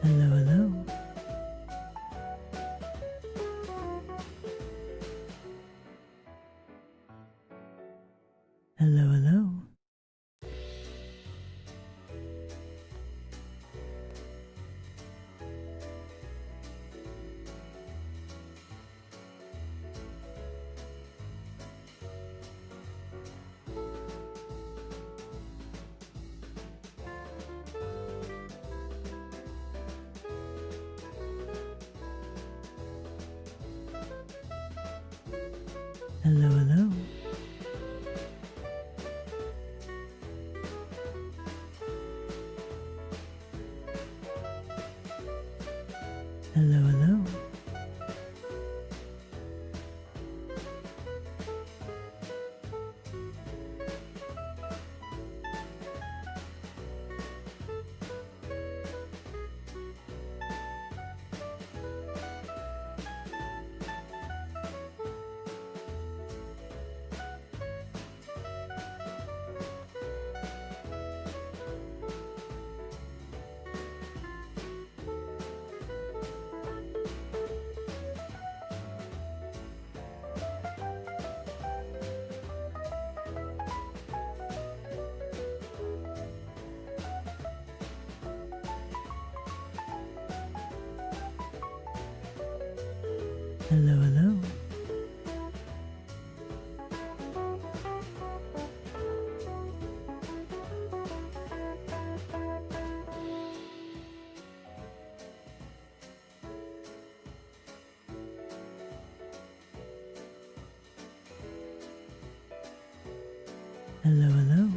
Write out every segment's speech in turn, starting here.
Hello, hello. Hello, hello. Hello, hello. Hello, hello. Hello, hello. Hello, hello.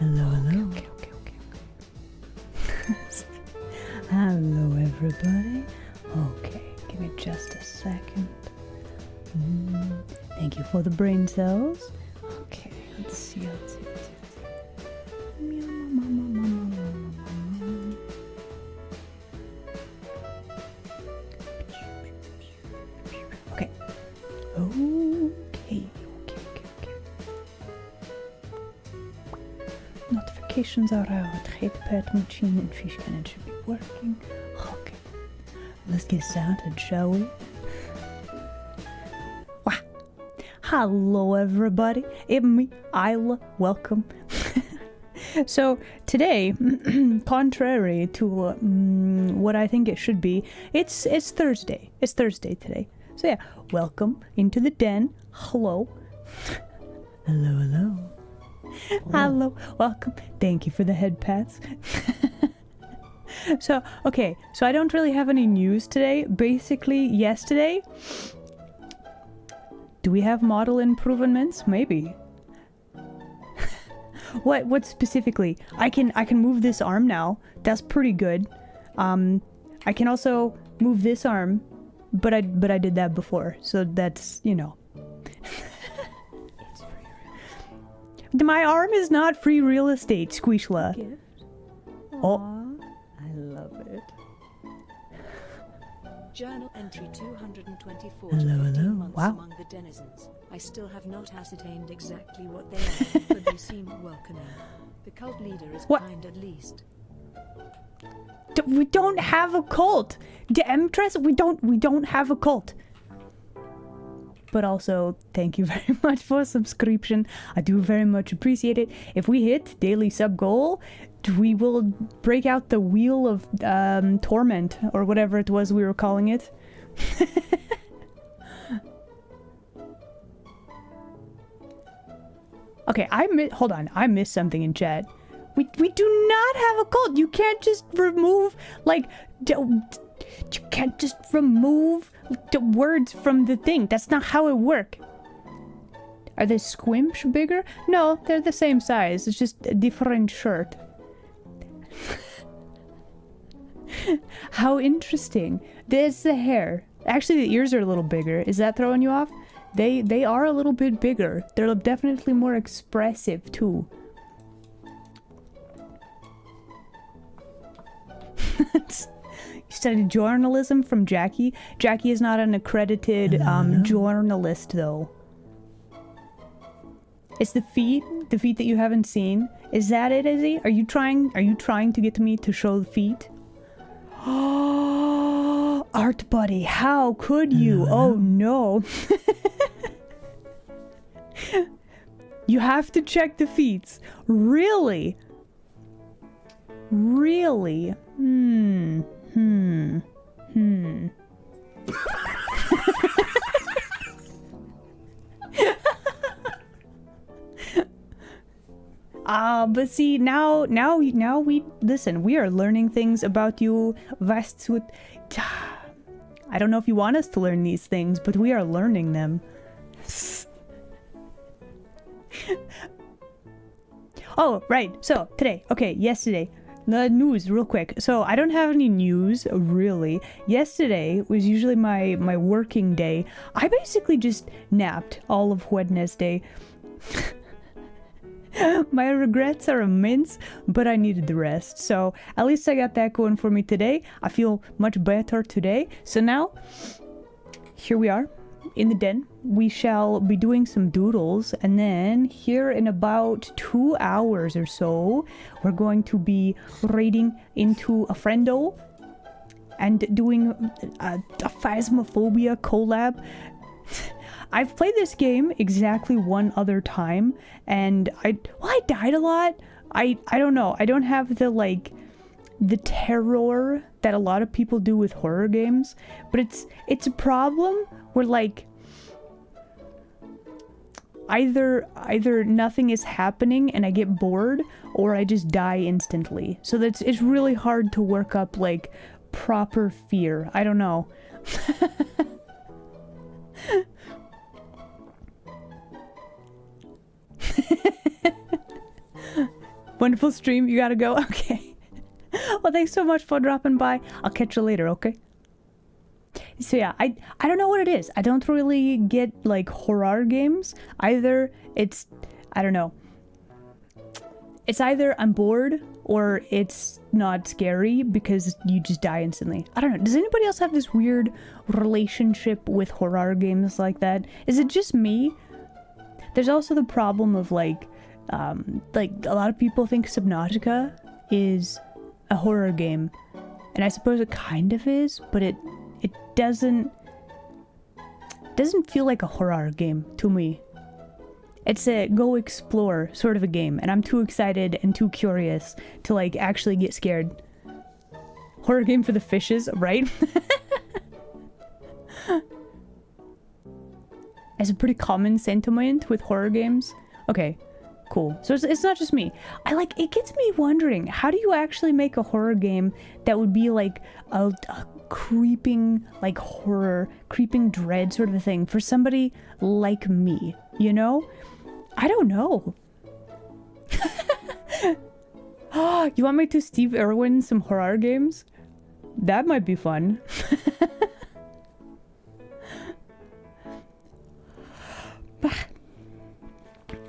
Hello, hello. Okay. Hello, everybody. Okay, give me just a second. Thank you for the brain cells. Okay, let's see. Okay. Okay. Notifications are out. Heetpad machine and fish cannon should be working. Okay. Let's get started, shall we? Wah. Hello, everybody. It's me, Isla. Welcome. So today, contrary to what I think it should be, it's Thursday. It's Thursday today. So yeah, welcome into the den. Hello. Hello. Hello, welcome. Thank you for the head pats. So I don't really have any news today. Basically, yesterday, do we have model improvements? Maybe. What specifically? I can move this arm now. That's pretty good. I can also move this arm, but I did that before, so that's, you know. My arm is not free real estate, Squishla. Gift. Oh. I love it. Journal entry 224 Hello, to 15 hello. months Wow. among the denizens. I still have not ascertained exactly what they are, but they seem welcoming. The cult leader is What? kind at least. We don't have a cult. The Empress, we don't have a cult. But also, thank you very much for subscription. I do very much appreciate it. If we hit daily sub goal, we will break out the wheel of torment, or whatever it was we were calling it. Okay, hold on. I missed something in chat. We do not have a cult. You can't just remove, like, you can't just remove the words from the thing. That's not how it works. Are the squimsh bigger? No, they're the same size. It's just a different shirt. How interesting. There's the hair. Actually, the ears are a little bigger. Is that throwing you off? They are a little bit bigger. They're definitely more expressive too. You studied journalism from Jackie. Jackie is not an accredited journalist, though. It's the feet that you haven't seen. Is that it, Izzy? Are you trying to get me to show the feet? Oh, Art Buddy, how could you? Oh no. You have to check the feet. Really? Really? But see, now we listen. We are learning things about you, Vastut. I don't know if you want us to learn these things, but we are learning them. Oh, right. So yesterday. The news, real quick. So I don't have any news, really. Yesterday was usually my working day. I basically just napped all of Wednesday. My regrets are immense, but I needed the rest. So at least I got that going for me today. I feel much better today. So now, here we are. In the den, we shall be doing some doodles, and then here in about 2 hours or so, we're going to be raiding into a friendo and doing a Phasmophobia collab. I've played this game exactly one other time, and I died a lot. I don't know. I don't have the terror that a lot of people do with horror games, but it's a problem where either nothing is happening and I get bored, or I just die instantly. So it's really hard to work up proper fear. I don't know. Wonderful stream. You gotta go. Okay. Well, thanks so much for dropping by. I'll catch you later, okay? So yeah, I don't know what it is. I don't really get like horror games. Either it's, I don't know. It's either I'm bored or it's not scary because you just die instantly. I don't know. Does anybody else have this weird relationship with horror games like that? Is it just me? There's also the problem of like a lot of people think Subnautica is a horror game. And I suppose it kind of is, but it doesn't feel like a horror game to me. It's a go explore sort of a game, and I'm too excited and too curious to like actually get scared. Horror game for the fishes, right? It's a pretty common sentiment with horror games. Okay, cool. So it's not just me. It gets me wondering, how do you actually make a horror game that would be like a creeping, like horror, creeping dread sort of a thing for somebody like me, you know? I don't know. You want me to Steve Irwin some horror games? That might be fun.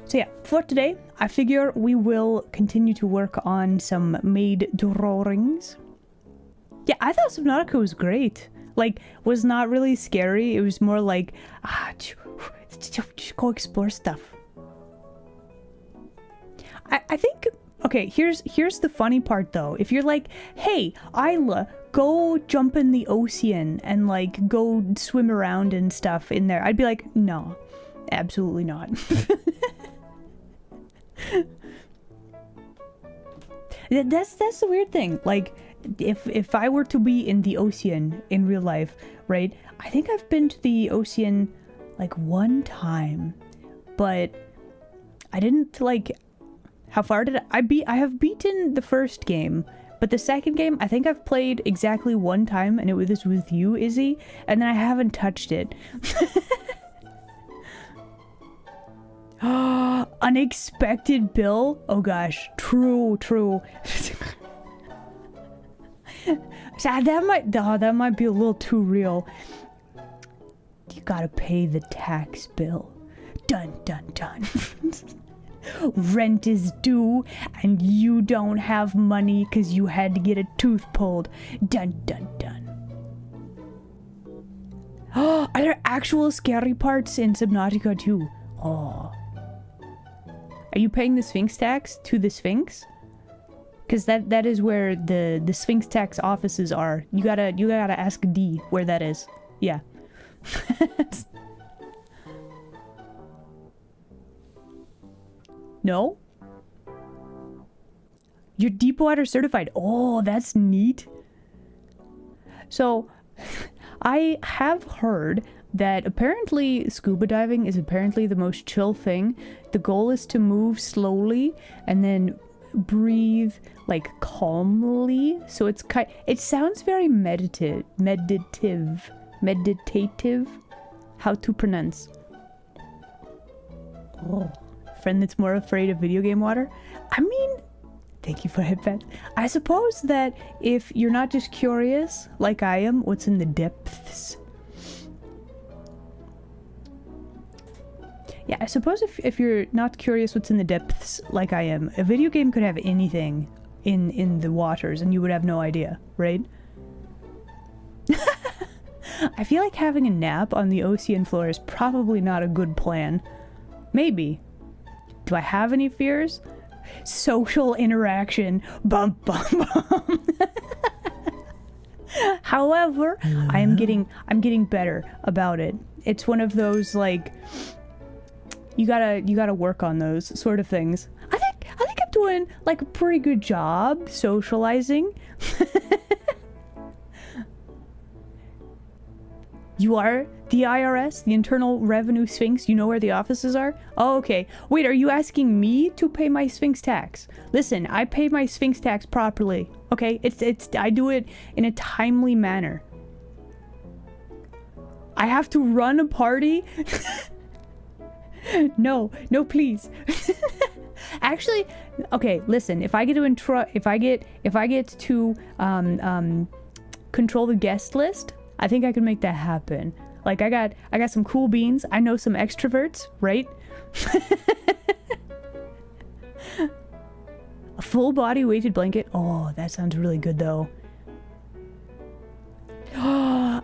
So yeah, for today, I figure we will continue to work on some made drawings. Yeah, I thought Subnautica was great. Like, was not really scary. It was more like, just go explore stuff. I think, okay, here's the funny part though. If you're like, hey, Isla, go jump in the ocean and like go swim around and stuff in there, I'd be like, no, absolutely not. That's the weird thing. Like, if I were to be in the ocean in real life, right? I think I've been to the ocean like one time, but I didn't like. How far did I beat? I have beaten the first game, but the second game I think I've played exactly one time, and it was with you, Izzy, and then I haven't touched it. Unexpected bill? Oh gosh, true. That might be a little too real. You gotta pay the tax bill. Dun dun dun. Rent is due and you don't have money because you had to get a tooth pulled. Dun dun dun. Oh, are there actual scary parts in Subnautica too? Oh. Are you paying the Sphinx tax to the Sphinx? Because that is where the Sphinx tax offices are. You gotta ask D where that is. Yeah. No? You're Deepwater certified. Oh, that's neat. So, I have heard that apparently scuba diving is apparently the most chill thing. The goal is to move slowly and then breathe like calmly. So it sounds very meditative. How to pronounce? Oh. Friend that's more afraid of video game water? I mean, thank you for headphones. I suppose that if you're not just curious, like I am, what's in the depths? Yeah, I suppose if you're not curious what's in the depths, like I am, a video game could have anything in the waters and you would have no idea, right? I feel like having a nap on the ocean floor is probably not a good plan. Maybe. Do I have any fears? Social interaction. Bum bum bum. However, I'm getting better about it. It's one of those like you gotta work on those sort of things. I think I'm doing like a pretty good job socializing. You are the IRS, the Internal Revenue Sphinx. You know where the offices are? Oh, okay. Wait, are you asking me to pay my Sphinx tax? Listen, I pay my Sphinx tax properly. Okay, I do it in a timely manner. I have to run a party? No, please. Actually, okay, listen, if I get to control the guest list, I think I can make that happen. Like I got some cool beans. I know some extroverts, right? A full body weighted blanket. Oh, that sounds really good though.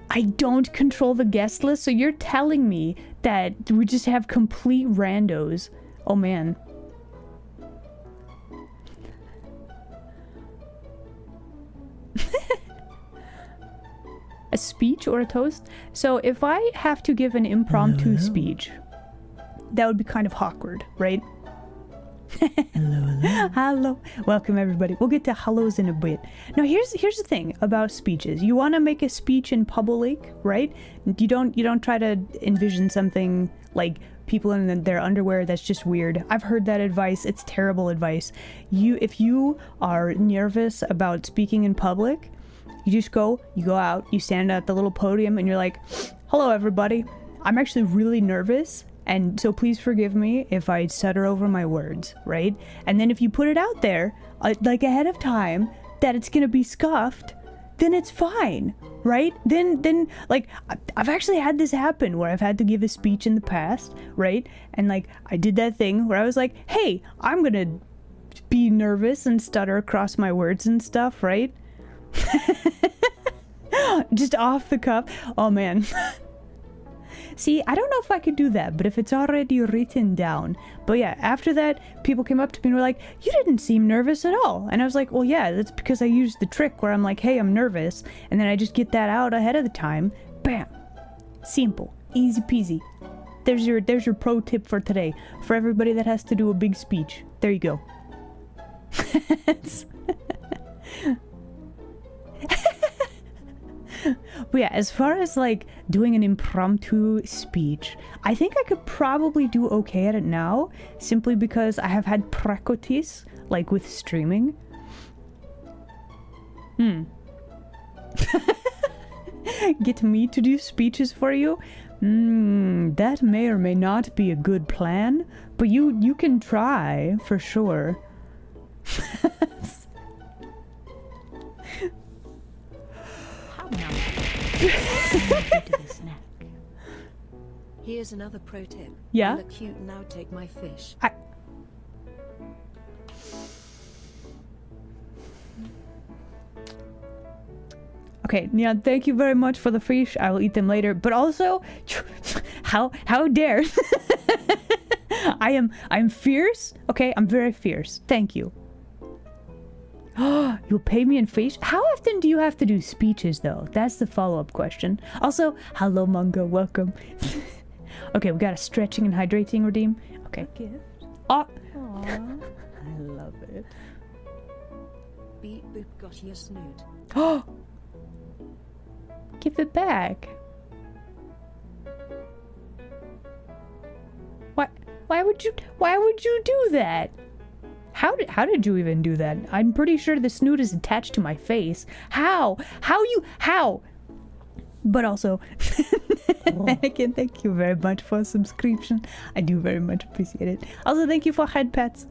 I don't control the guest list, so you're telling me that we just have complete randos. Oh man. A speech or a toast? So if I have to give an impromptu speech, that would be kind of awkward, right? Hello. Welcome everybody. We'll get to hellos in a bit. Now here's the thing about speeches. You want to make a speech in public, right? You don't try to envision something like people in their underwear. That's just weird. I've heard that advice. It's terrible advice. If you are nervous about speaking in public, you go out, you stand at the little podium and you're like, hello everybody. I'm actually really nervous. And so please forgive me if I stutter over my words, right? And then if you put it out there, like ahead of time, that it's gonna be scuffed, then it's fine, right? Then like, I've actually had this happen where I've had to give a speech in the past, right? And like, I did that thing where I was like, hey, I'm gonna be nervous and stutter across my words and stuff, right? Just off the cuff. Oh man. See, I don't know if I could do that, but if it's already written down. But yeah, after that, people came up to me and were like, you didn't seem nervous at all. And I was like, well, yeah, that's because I used the trick where I'm like, hey, I'm nervous. And then I just get that out ahead of the time. Bam. Simple. Easy peasy. There's your pro tip for today. For everybody that has to do a big speech. There you go. But yeah, as far as like doing an impromptu speech, I think I could probably do okay at it now, simply because I have had practice, like with streaming. Get me to do speeches for you? That may or may not be a good plan, but you can try, for sure. Here's another pro tip. Yeah? You look cute now, take my fish. Okay, yeah, thank you very much for the fish. I will eat them later. But also, how dare? I'm fierce. Okay, I'm very fierce. Thank you. Oh, you'll pay me in fish? How often do you have to do speeches, though? That's the follow-up question. Also, hello, Mungo. Welcome. Okay, we got a stretching and hydrating redeem. Okay. Gift. Oh. Aww. I love it. Beep boop got your snoot. Oh. Give it back. Why would you do that? How did you even do that? I'm pretty sure the snoot is attached to my face. How? But also, Anakin, thank you very much for a subscription. I do very much appreciate it. Also, thank you for head pats.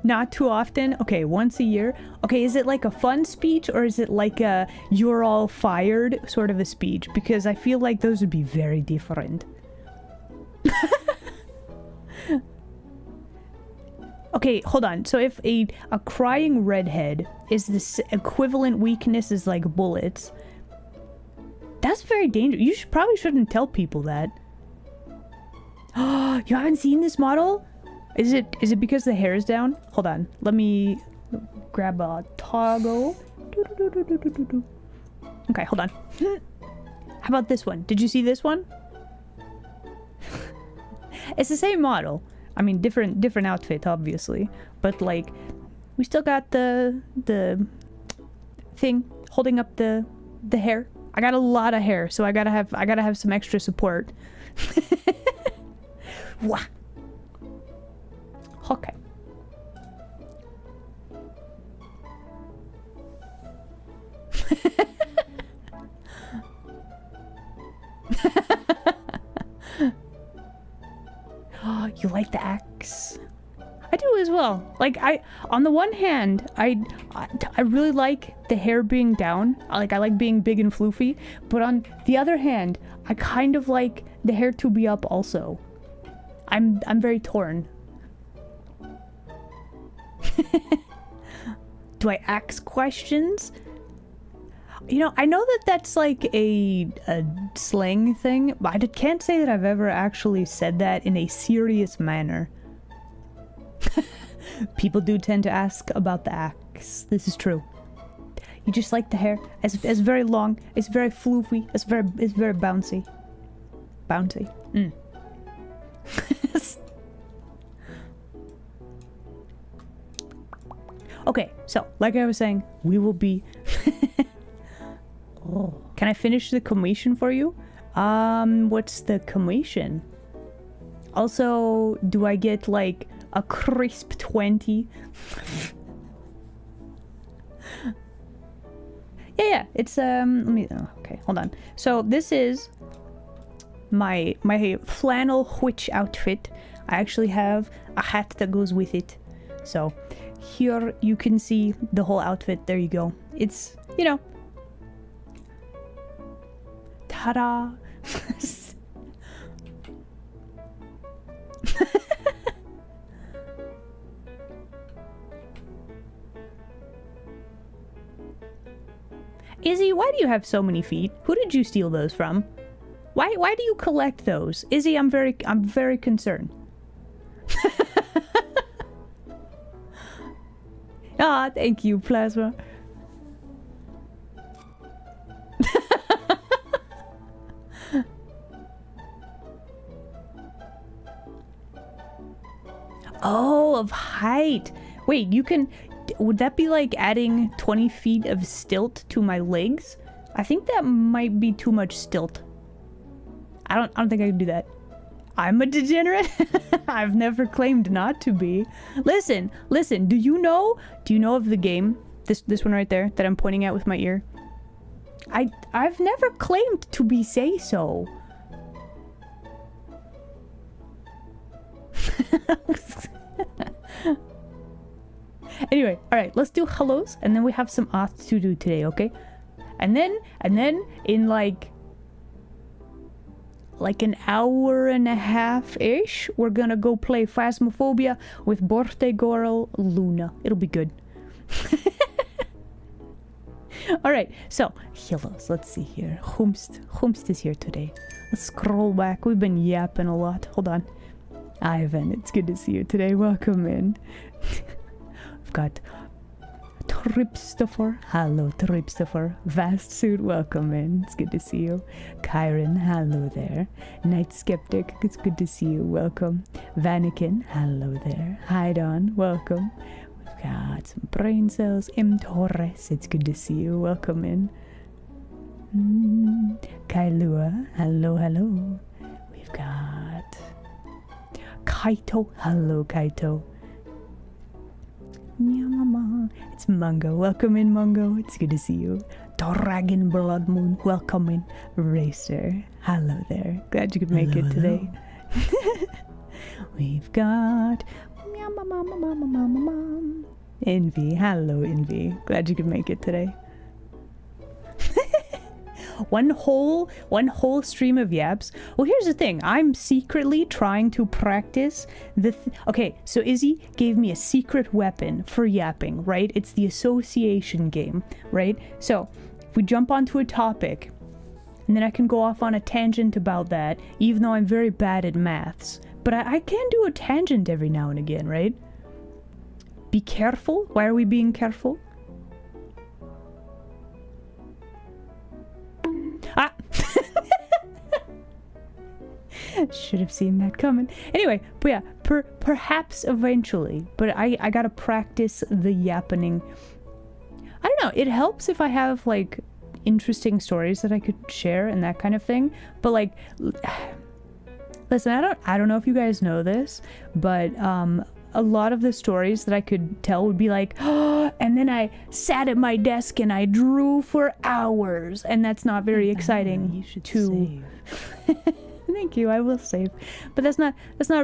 Not too often. Okay, once a year. Okay, is it like a fun speech or is it like a you're all fired sort of a speech? Because I feel like those would be very different. Okay, hold on. So if a crying redhead is this equivalent weakness as like bullets, that's very dangerous. You probably shouldn't tell people that. Oh, you haven't seen this model? Is it because the hair is down? Hold on. Let me grab a toggle. Okay, hold on. How about this one? Did you see this one? It's the same model. I mean, different outfit, obviously. But like, we still got the thing holding up the hair. I got a lot of hair, so I gotta have some extra support. Wah. Okay. You like the axe? I do as well. Like, on the one hand, I really like the hair being down. I like being big and floofy. But on the other hand, I kind of like the hair to be up also. I'm very torn. Do I ask questions? You know, I know that that's like a slang thing, but I can't say that I've ever actually said that in a serious manner. People do tend to ask about the axe. This is true. You just like the hair. It's very long. It's very floofy. It's very bouncy. Bouncy. Okay, so like I was saying, we will be. Oh, can I finish the commission for you? What's the commission? Also, do I get like a crisp 20? Yeah, it's let me okay, hold on. So this is my flannel witch outfit. I actually have a hat that goes with it. So here you can see the whole outfit. There you go. It's, you know, ta-da. Izzy, why do you have so many feet? Who did you steal those from? Why do you collect those? Izzy, I'm very concerned. Ah, thank you, Plasma. Oh, of height. Wait, you can... Would that be like adding 20 feet of stilt to my legs? I think that might be too much stilt. I don't think I can do that. I'm a degenerate? I've never claimed not to be. Listen, do you know of the game? This one right there that I'm pointing at with my ear? I've never claimed to be say so. Anyway, alright, let's do hellos, and then we have some asks to do today, okay? And then in like an hour and a half-ish, we're gonna go play Phasmophobia with birthday girl Luna. It'll be good. Alright, so, hellos, let's see here. Humst is here today. Let's scroll back. We've been yapping a lot. Hold on. Ivan, it's good to see you today. Welcome in. We've got Tripstopher. Hello, Tripstopher. Vast Suit, welcome in. It's good to see you. Kyron, hello there. Night Skeptic, it's good to see you. Welcome. Vanikin, hello there. Hydon, welcome. We've got some brain cells. M. Torres, it's good to see you. Welcome in. Kailua, hello. We've got Kaito, hello Kaito. Mama. It's Mungo. Welcome in, Mungo. It's good to see you. Dragon Blood Moon. Welcome in. Racer. Hello there. Glad you could make it today. We've got Envy. Hello, Envy. Glad you could make it today. One whole stream of yaps. Well, here's the thing. I'm secretly trying to practice the... Okay, so Izzy gave me a secret weapon for yapping, right? It's the association game, right? So, if we jump onto a topic, and then I can go off on a tangent about that, even though I'm very bad at maths. But I can do a tangent every now and again, right? Be careful. Why are we being careful? Ah! Should have seen that coming. Anyway, but yeah, perhaps eventually. But I gotta practice the yappening. I don't know, it helps if I have, like, interesting stories that I could share and that kind of thing. But, like, listen, I don't know if you guys know this, but, a lot of the stories that I could tell would be like, oh, and then I sat at my desk and I drew for hours, and that's not very exciting. You should to save. Thank you. I will save. But that's not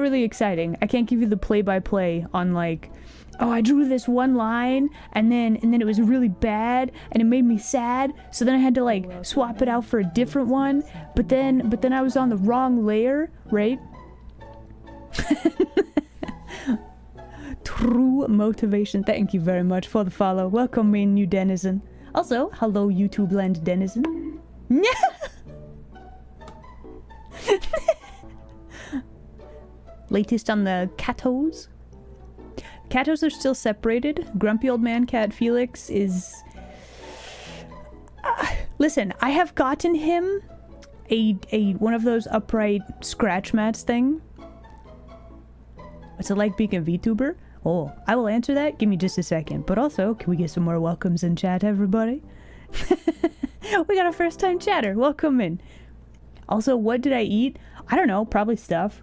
really exciting. I can't give you the play-by-play on like, oh, I drew this one line and then it was really bad and it made me sad. So then I had to like swap it out for a different one. But then I was on the wrong layer, right? True motivation. Thank you very much for the follow. Welcome in, new denizen. Also, hello, YouTube land denizen. Latest on the catos. Catos are still separated. Grumpy old man cat Felix is... listen, I have gotten him a one of those upright scratch mats thing. What's it like being a VTuber? Oh, I will answer that. Give me just a second. But also, can we get some more welcomes in chat, everybody? We got a first-time chatter. Welcome in. Also, what did I eat? I don't know. Probably stuff.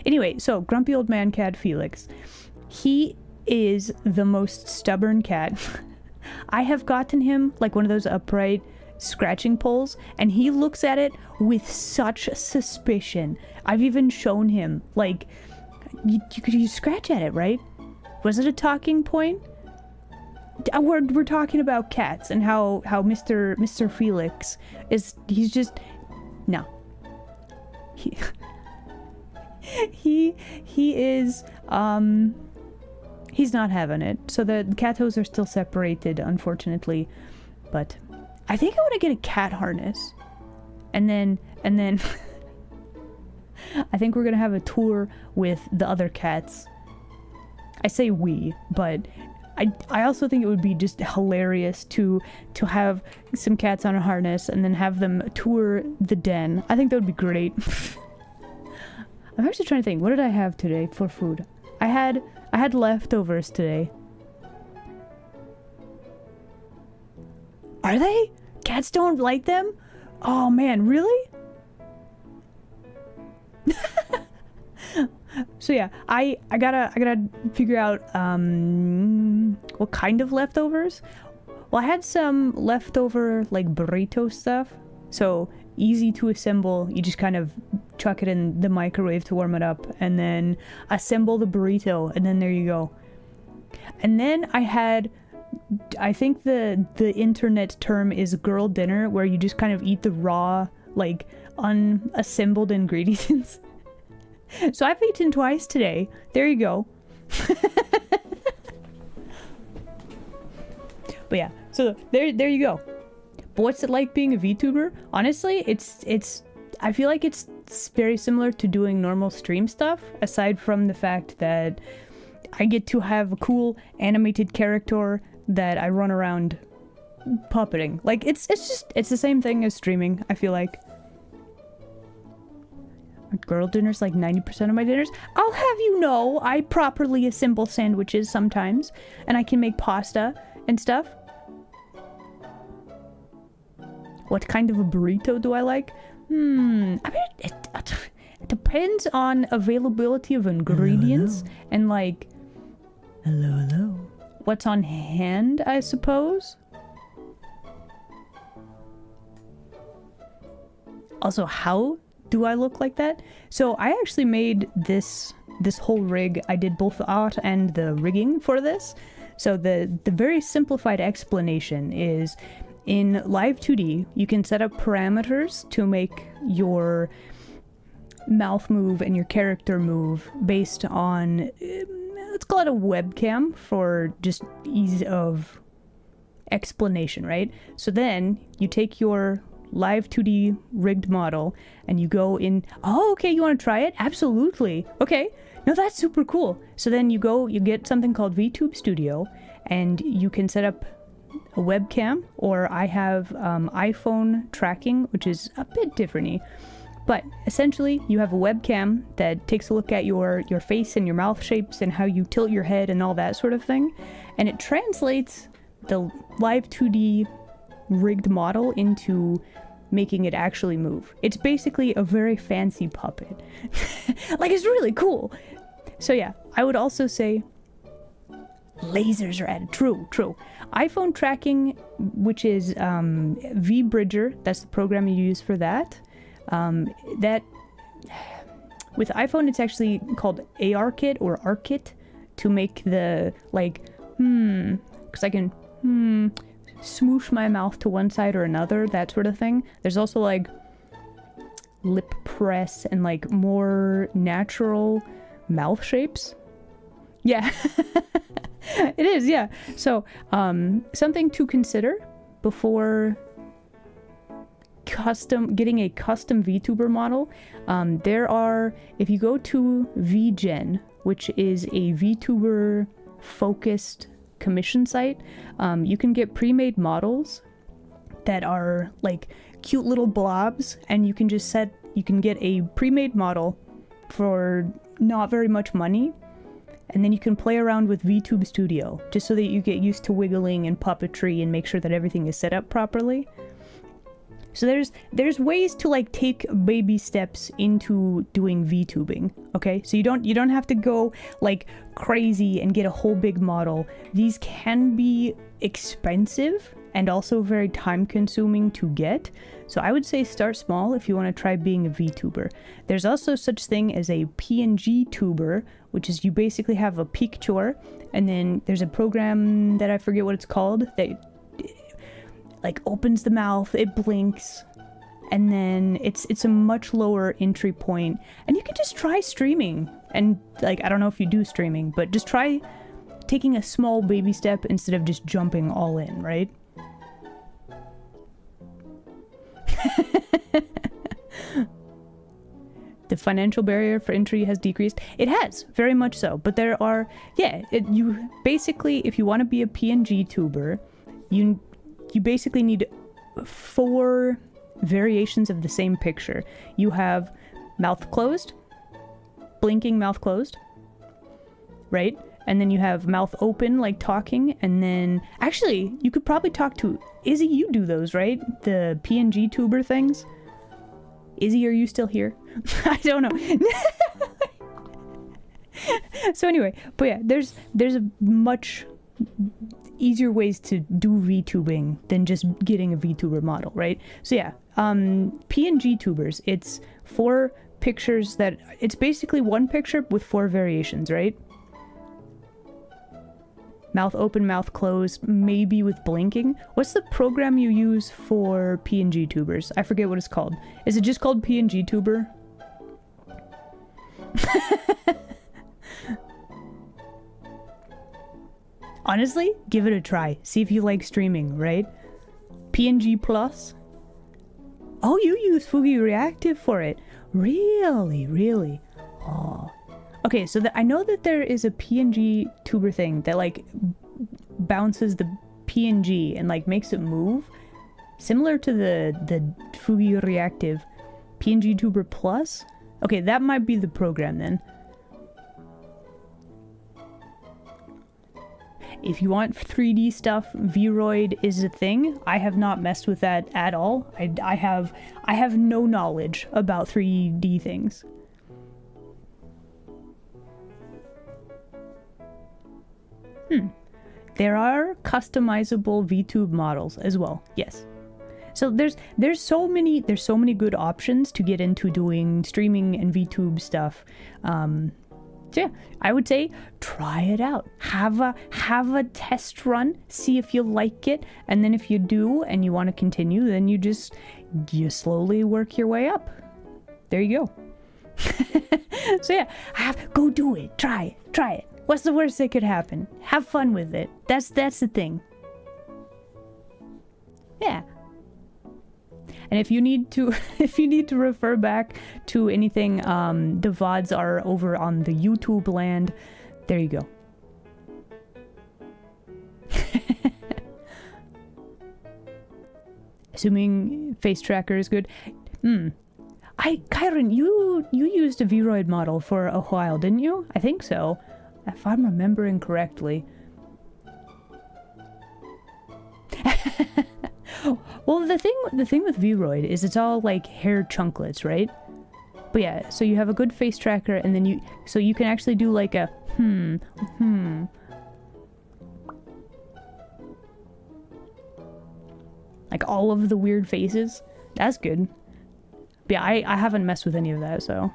Anyway, so grumpy old man cat Felix. He is the most stubborn cat. I have gotten him like one of those upright scratching poles, and he looks at it with such suspicion. I've even shown him, like, you scratch at it, right? Was it a talking point? We're talking about cats and how Mr. Felix is, he's just, no. He is, he's not having it. So the catos are still separated, unfortunately. But I think I want to get a cat harness. And then I think we're going to have a tour with the other cats. I say we, but I also think it would be just hilarious to have some cats on a harness and then have them tour the den. I think that would be great. I'm actually trying to think, what did I have today for food? I had leftovers today. Are they? Cats don't like them? Oh man, really? So yeah, I gotta figure out what kind of leftovers. Well, I had some leftover like burrito stuff, so easy to assemble. You just kind of chuck it in the microwave to warm it up and then assemble the burrito, and then there you go. And then I think the internet term is girl dinner, where you just kind of eat the raw, like unassembled ingredients. So I've eaten twice today. There you go. But yeah, so there you go. But what's it like being a VTuber? Honestly, I feel like it's very similar to doing normal stream stuff, aside from the fact that I get to have a cool animated character that I run around puppeting. Like it's the same thing as streaming, I feel like. Girl dinners like 90% of my dinners. I'll have you know, I properly assemble sandwiches sometimes, and I can make pasta and stuff. What kind of a burrito do I like? I mean, it depends on availability of ingredients. Hello. And like, Hello. what's on hand, I suppose. Also, how do I look like that? So I actually made this whole rig. I did both the art and the rigging for this. So the very simplified explanation is, in Live 2D, you can set up parameters to make your mouth move and your character move based on, let's call it a webcam for just ease of explanation, right? So then you take your Live 2D rigged model and you go in. Oh, okay, you want to try it? Absolutely. Okay, no, that's super cool. So then you get something called VTube Studio, and you can set up a webcam, or I have iPhone tracking, which is a bit different-y. But essentially, you have a webcam that takes a look at your face and your mouth shapes and how you tilt your head and all that sort of thing, and it translates the Live 2D rigged model into making it actually move. It's basically a very fancy puppet. Like, it's really cool. So yeah, I would also say lasers are added. True. iPhone tracking, which is VBridger, that's the program you use for that. That with iPhone, it's actually called ARKit or ARKit to make the, like, because I can, smoosh my mouth to one side or another, that sort of thing. There's also, like, lip press and, like, more natural mouth shapes. Yeah. It is, yeah. So, something to consider before getting a custom VTuber model. There are, if you go to VGen, which is a VTuber focused commission site, you can get pre-made models that are like cute little blobs, and you can get a pre-made model for not very much money, and then you can play around with VTube Studio just so that you get used to wiggling and puppetry and make sure that everything is set up properly. So there's ways to like take baby steps into doing VTubing, okay? So you don't have to go like crazy and get a whole big model. These can be expensive and also very time consuming to get. So I would say start small if you want to try being a VTuber. There's also such thing as a PNG tuber, which is you basically have a picture, and then there's a program that I forget what it's called that like opens the mouth, it blinks, and then it's a much lower entry point, and you can just try streaming. And like, I don't know if you do streaming, but just try taking a small baby step instead of just jumping all in, right? The financial barrier for entry has decreased. It has, very much so. But there are, you basically, if you want to be a PNG tuber, you basically need 4 variations of the same picture. You have mouth closed, blinking mouth closed, right? And then you have mouth open, like talking, and then... Actually, you could probably talk to... Izzy, you do those, right? The PNG tuber things? Izzy, are you still here? I don't know. So anyway, but yeah, there's a much easier ways to do VTubing than just getting a VTuber model, right? So yeah, PNG tubers, it's 4 pictures that... It's basically one picture with 4 variations, right? Mouth open, mouth closed, maybe with blinking. What's the program you use for PNG tubers? I forget what it's called. Is it just called PNG tuber? Honestly, give it a try. See if you like streaming, right? PNG Plus. Oh, you use Fugi Reactive for it. Really? Really? Oh. Okay, so I know that there is a PNG tuber thing that like bounces the PNG and like makes it move, similar to the Fugi Reactive PNG Tuber Plus. Okay, that might be the program then. If you want 3D stuff, Vroid is a thing. I have not messed with that at all. I have no knowledge about 3D things. There are customizable VTube models as well. Yes. So there's so many good options to get into doing streaming and VTube stuff. So yeah, I would say try it out. Have a test run, see if you like it, and then if you do and you want to continue, then you slowly work your way up. There you go. So yeah, go do it. Try it. What's the worst that could happen? Have fun with it. That's the thing. Yeah. And if you need to refer back to anything, the VODs are over on the YouTube land. There you go. Assuming face tracker is good. Kyron, you used a Vroid model for a while, didn't you? I think so, if I'm remembering correctly. Well, the thing with Vroid is it's all like hair chunklets, right? But yeah, so you have a good face tracker, and then you can actually do like a like all of the weird faces. That's good. But yeah, I haven't messed with any of that, so.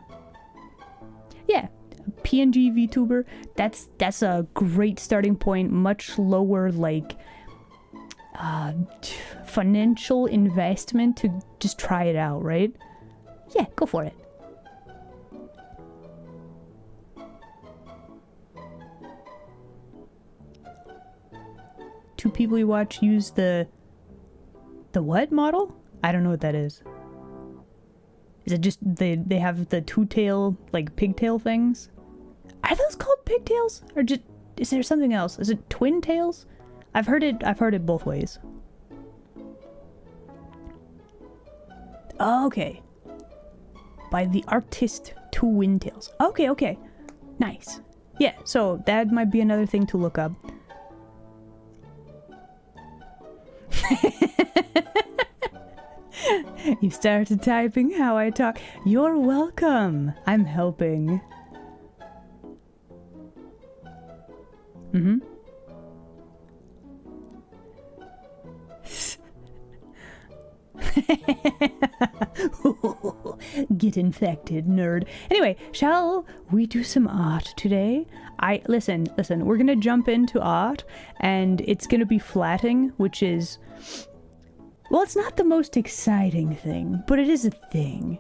Yeah, PNG VTuber, that's a great starting point, much lower, like, financial investment to just try it out, right? Yeah, go for it. Two people you watch use the what model? I don't know what that is. Is it just they have the two-tail, like, pigtail things? Are those called pigtails? Or just is there something else? Is it twin tails? I've heard it both ways. Okay. By the artist Twin Tails. Okay, okay. Nice. Yeah, so that might be another thing to look up. You started typing how I talk. You're welcome. I'm helping. Mm-hmm. Get infected, nerd. Anyway, shall we do some art today? Listen, we're gonna jump into art, and it's gonna be flatting, which is, well, it's not the most exciting thing, but it is a thing.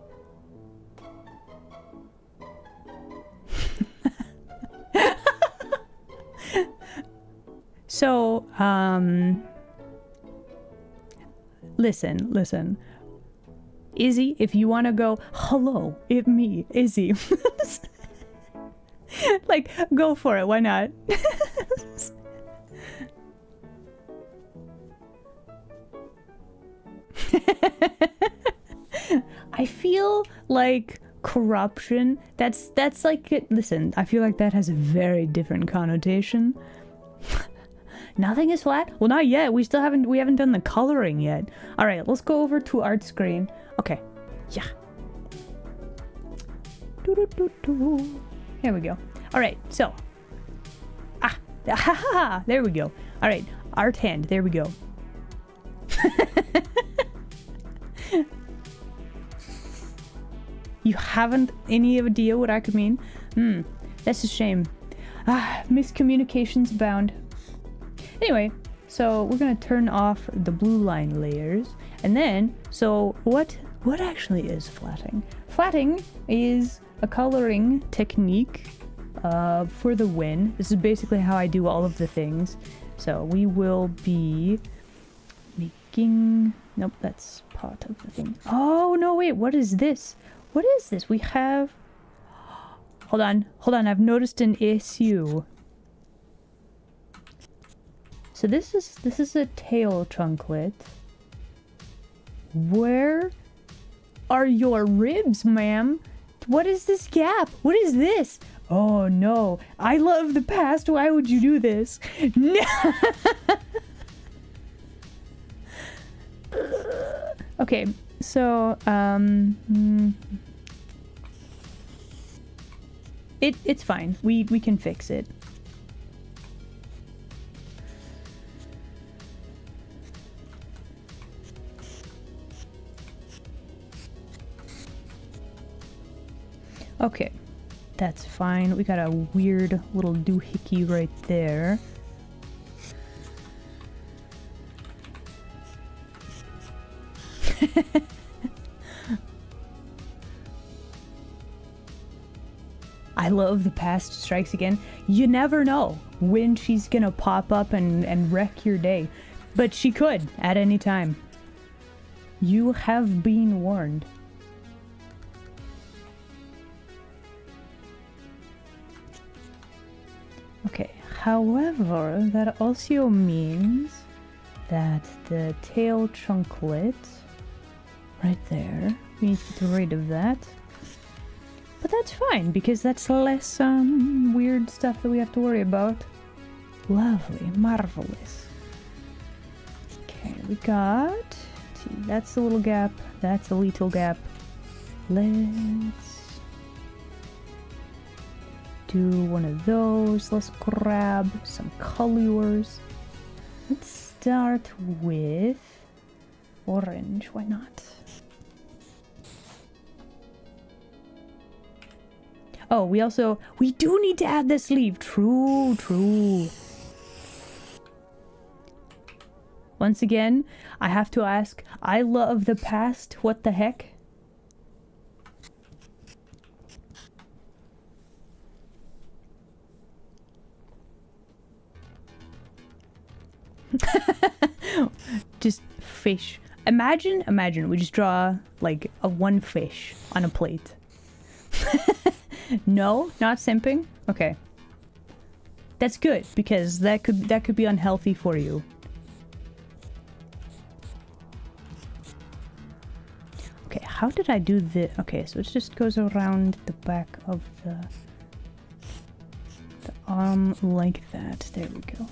So, listen. Izzy, if you want to go, hello, it's me, Izzy. Like, go for it, why not? I feel like corruption, that's like, listen, I feel like that has a very different connotation. Nothing is flat? Well, not yet. We haven't done the coloring yet. All right, let's go over to art screen. Okay. Yeah. Here we go. All right, so. There we go. All right, art hand. There we go. You haven't any idea what I could mean? That's a shame. Miscommunications abound. Anyway, so we're gonna turn off the blue line layers, and then, so what actually is flatting? Flatting is a coloring technique for the win. This is basically how I do all of the things. So we will be making, nope, that's part of the thing. Oh no, wait, what is this? What is this? We have, hold on, I've noticed an issue. So this is a tail trunklet. Where are your ribs, ma'am? What is this gap? What is this? Oh no, I love the past. Why would you do this? No. Okay, so it's fine. We can fix it. Okay, that's fine. We got a weird little doohickey right there. I love the past strikes again. You never know when she's gonna pop up and wreck your day. But she could at any time. You have been warned. Okay, however, that also means that the tail trunklet right there, we need to get rid of that. But that's fine, because that's less weird stuff that we have to worry about. Lovely, marvelous. Okay, we got, that's a little gap, that's a little gap. Let's do one of those. Let's grab some colors. Let's start with orange, why not? Oh, we do need to add the sleeve. True, true. Once again, I have to ask, I love the past, what the heck? Just fish. Imagine we just draw like a one fish on a plate. No, not simping? Okay. That's good because that could be unhealthy for you. Okay, how did I do this? Okay, so it just goes around the back of the arm like that. There we go.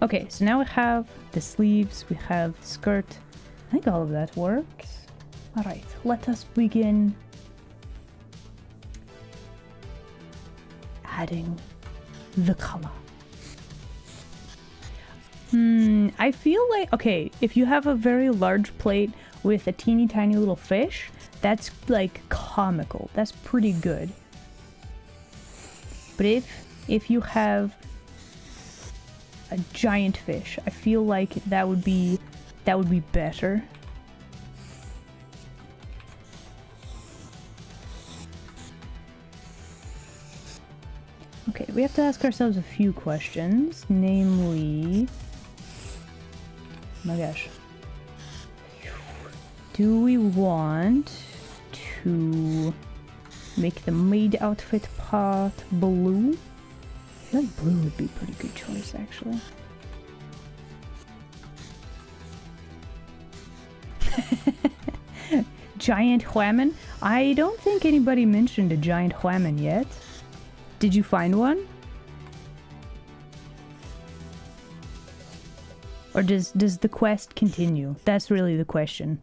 Okay, so now we have the sleeves, we have the skirt. I think all of that works. Alright, let us begin adding the color. I feel like, okay, if you have a very large plate with a teeny tiny little fish, that's like comical. That's pretty good. But if you have a giant fish, I feel like that would be better. Okay, we have to ask ourselves a few questions, namely, oh my gosh, do we want to make the maid outfit part blue? I feel like blue would be a pretty good choice, actually. Giant whammon? I don't think anybody mentioned a giant whammon yet. Did you find one? Or does the quest continue? That's really the question.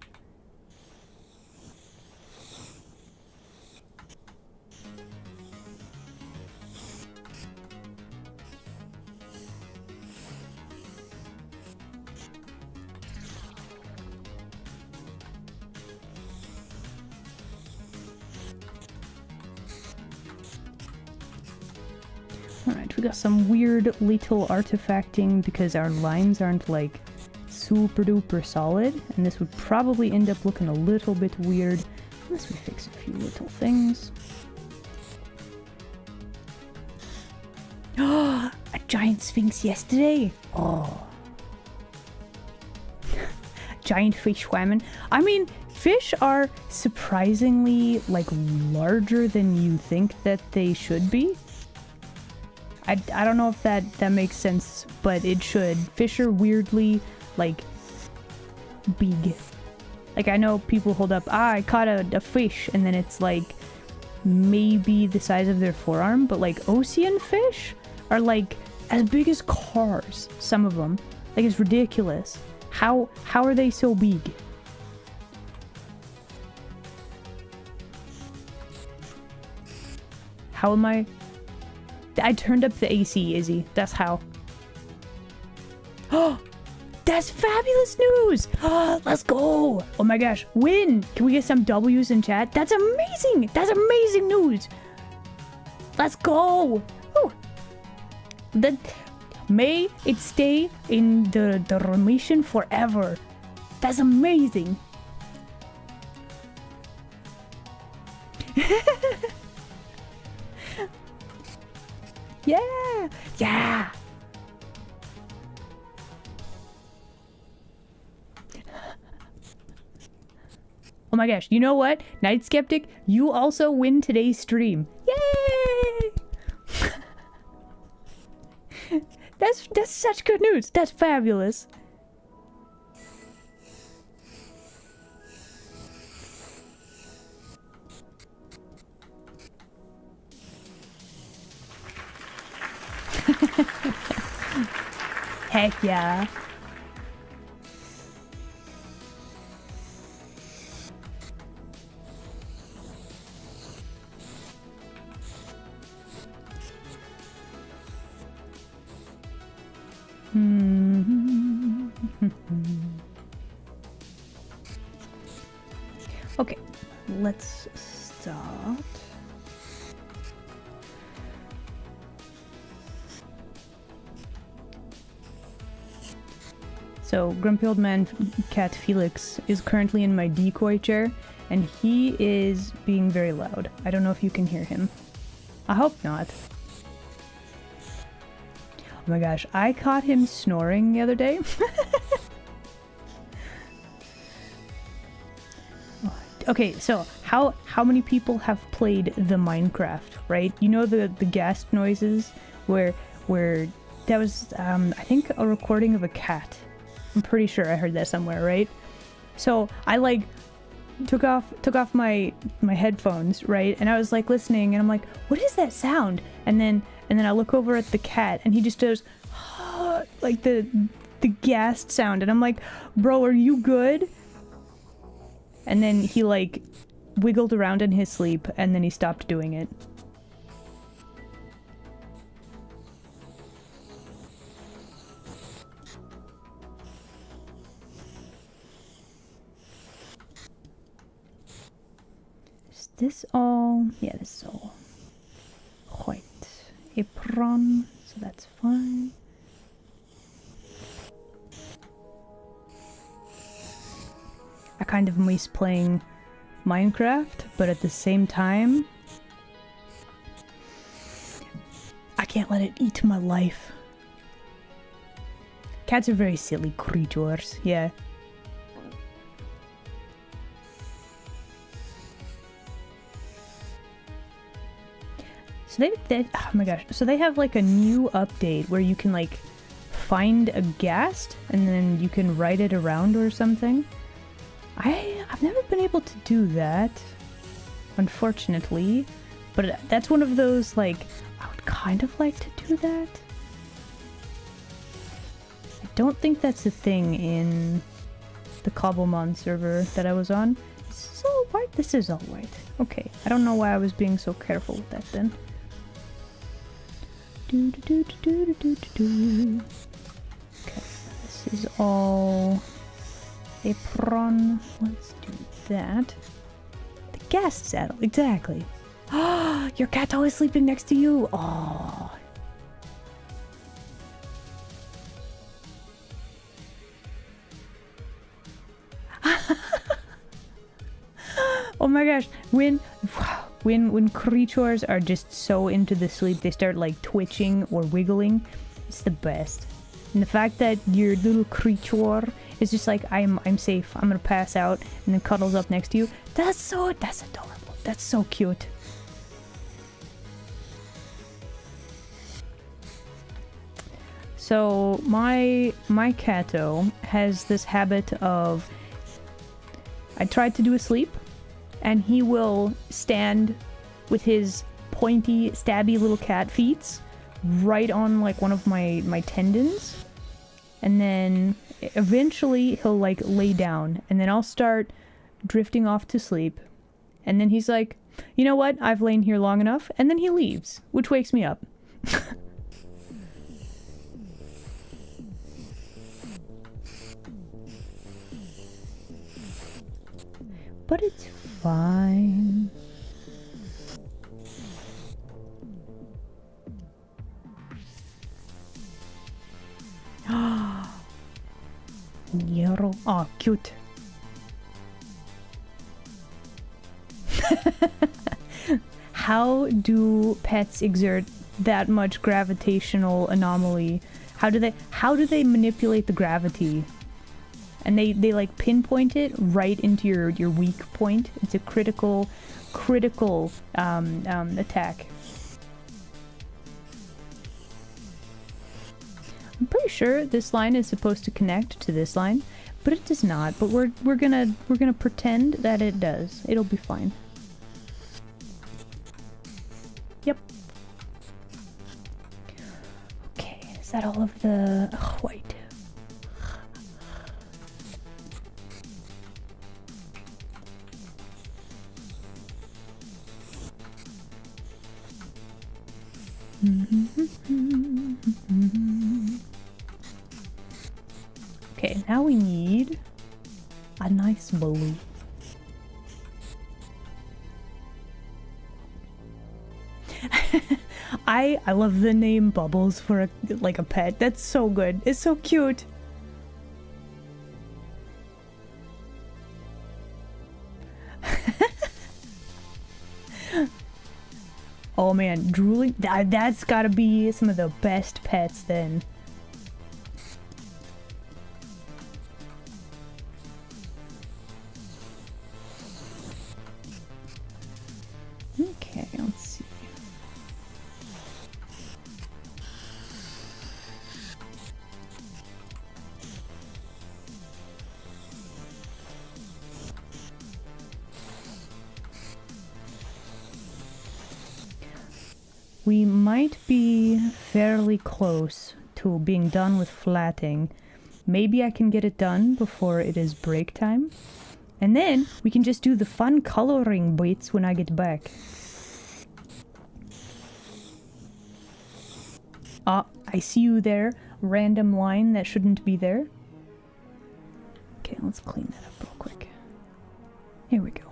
Alright, we got some weird little artifacting because our lines aren't like super duper solid, and this would probably end up looking a little bit weird unless we fix a few little things. Oh, a giant sphinx yesterday! Oh. Giant fish whammon. I mean, fish are surprisingly like larger than you think that they should be. I don't know if that makes sense, but it should. Fish are weirdly, like, big. Like, I know people hold up, I caught a fish, and then it's, like, maybe the size of their forearm, but, like, ocean fish are, like, as big as cars, some of them. Like, it's ridiculous. How are they so big? How am I turned up the AC, Izzy. That's how. Oh, that's fabulous news! Oh, let's go! Oh my gosh, win! Can we get some W's in chat? That's amazing! That's amazing news! Let's go! Ooh. May it stay in the remission forever. That's amazing! Yeah! Yeah! Oh my gosh, you know what? Night Skeptic, you also win today's stream. Yay! That's such good news. That's fabulous. Heck yeah. Okay, let's start. So, Grumpy Old Man Cat Felix is currently in my decoy chair, and he is being very loud. I don't know if you can hear him. I hope not. Oh my gosh, I caught him snoring the other day. Okay, so how many people have played the Minecraft, right? You know the ghast noises where that was I think a recording of a cat. I'm pretty sure I heard that somewhere, right? So I like took off my headphones, right? And I was like listening, and I'm like, what is that sound? And then I look over at the cat, and he just does like the ghast sound, and I'm like, bro, are you good? And then he like wiggled around in his sleep, and then he stopped doing it. Is this all? Yeah, this is all white apron, so that's fine. I kind of miss playing Minecraft, but at the same time, I can't let it eat my life. Cats are very silly creatures, yeah. So they oh my gosh, so they have like a new update where you can like find a ghast and then you can write it around or something. I've never been able to do that, unfortunately, but that's one of those, like, I would kind of like to do that. I don't think that's a thing in the Cobblemon server that I was on. This is all white? This is all white. Okay, I don't know why I was being so careful with that then. Okay, this is all apron. Let's do that. The ghast saddle, exactly. Ah, your cat's always sleeping next to you. Oh. Oh my gosh, when creatures are just so into the sleep, they start like twitching or wiggling. It's the best. And the fact that your little creature is just like, I'm safe, I'm gonna pass out, and then cuddles up next to you. That's adorable. That's so cute. So my catto has this habit of, I tried to do a sleep, and he will stand with his pointy, stabby little cat feet right on like one of my tendons, and then eventually he'll like lay down, and then I'll start drifting off to sleep, and then he's like, you know what, I've lain here long enough, and then he leaves, which wakes me up. But it's fine. Yellow. Oh, cute. How do pets exert that much gravitational anomaly? How do they manipulate the gravity? And they like pinpoint it right into your weak point. It's a critical attack. I'm pretty sure this line is supposed to connect to this line, but it does not. But we're gonna pretend that it does. It'll be fine. Yep. Okay, is that all of the white? Okay, now we need a nice blue. I love the name Bubbles for a, like a pet. That's so good. It's so cute. Oh man, drooling. That's gotta be some of the best pets then. Okay, let's see. We might be fairly close to being done with flatting. Maybe I can get it done before it is break time. And then we can just do the fun coloring bits when I get back. Ah, I see you there. Random line that shouldn't be there. Okay, let's clean that up real quick. Here we go.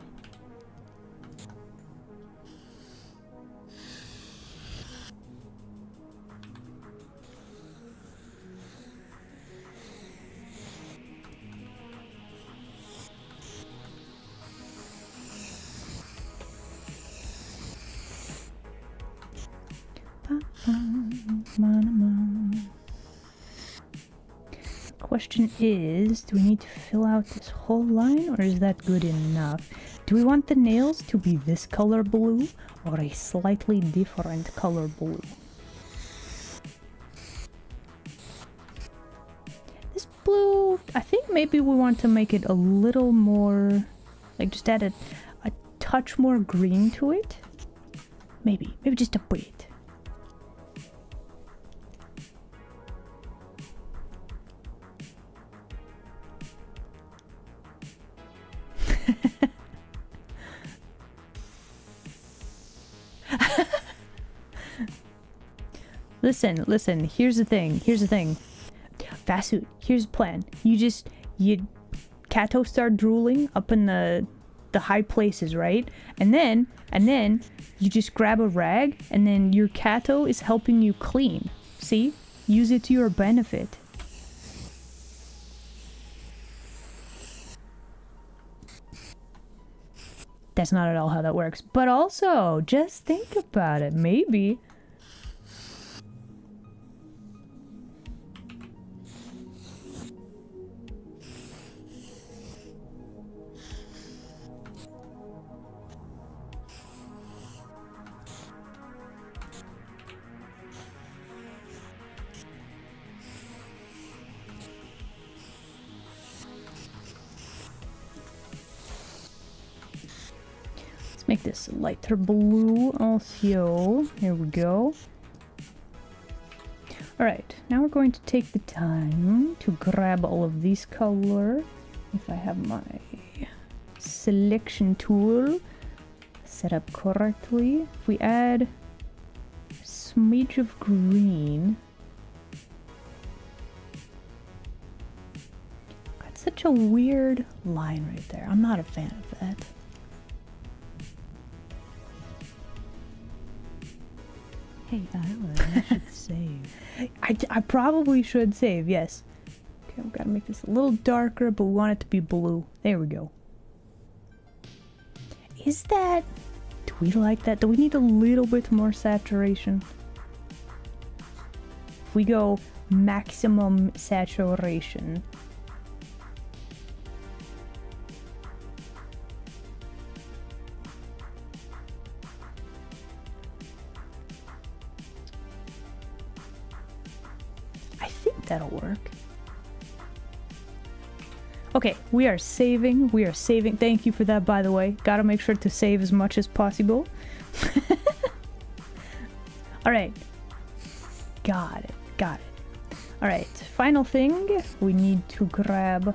Question is, do we need to fill out this whole line or is that good enough? Do we want the nails to be this color blue or a slightly different color blue? This blue, I think maybe we want to make it a little more, like just add a touch more green to it. Maybe just a bit. Listen, here's the thing. Vasu, here's the plan. You Kato start drooling up in the high places, right? And then you just grab a rag and then your Kato is helping you clean. See? Use it to your benefit. That's not at all how that works. But also, just think about it. Maybe. Make this lighter blue also. Here we go. Alright, now we're going to take the time to grab all of these color. If I have my selection tool set up correctly. If we add a smidge of green. Got such a weird line right there. I'm not a fan of that. Hey, Isla, I should save. I probably should save, yes. Okay, we've got to make this a little darker, but we want it to be blue. There we go. Is that... Do we like that? Do we need a little bit more saturation? If we go maximum saturation... That'll work. Okay, we are saving. Thank you for that, by the way. Gotta make sure to save as much as possible. Alright. Got it. Alright, final thing. We need to grab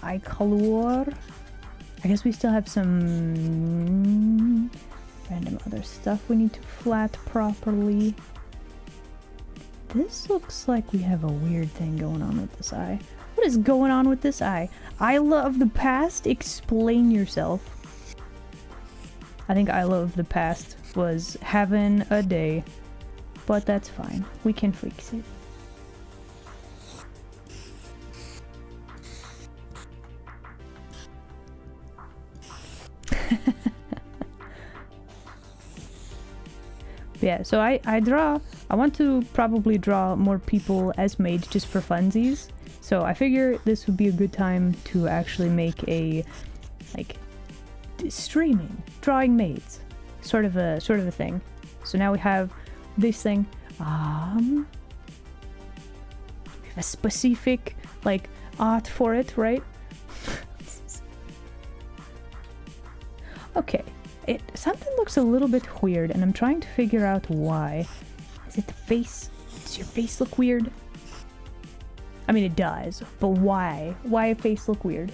eye color. I guess we still have some random other stuff we need to flat properly. This looks like we have a weird thing going on with this eye. What is going on with this eye? Isla of the past, explain yourself. I think Isla of the past was having a day, but that's fine. We can fix it. Yeah, so I want to probably draw more people as maids just for funsies. So I figure this would be a good time to actually make a, like, streaming, drawing maids, sort of a thing. So now we have this thing. We have a specific, like, art for it, right? Okay. Something looks a little bit weird, and I'm trying to figure out why. Is it the face? Does your face look weird? I mean, it does, but why? Why a face look weird?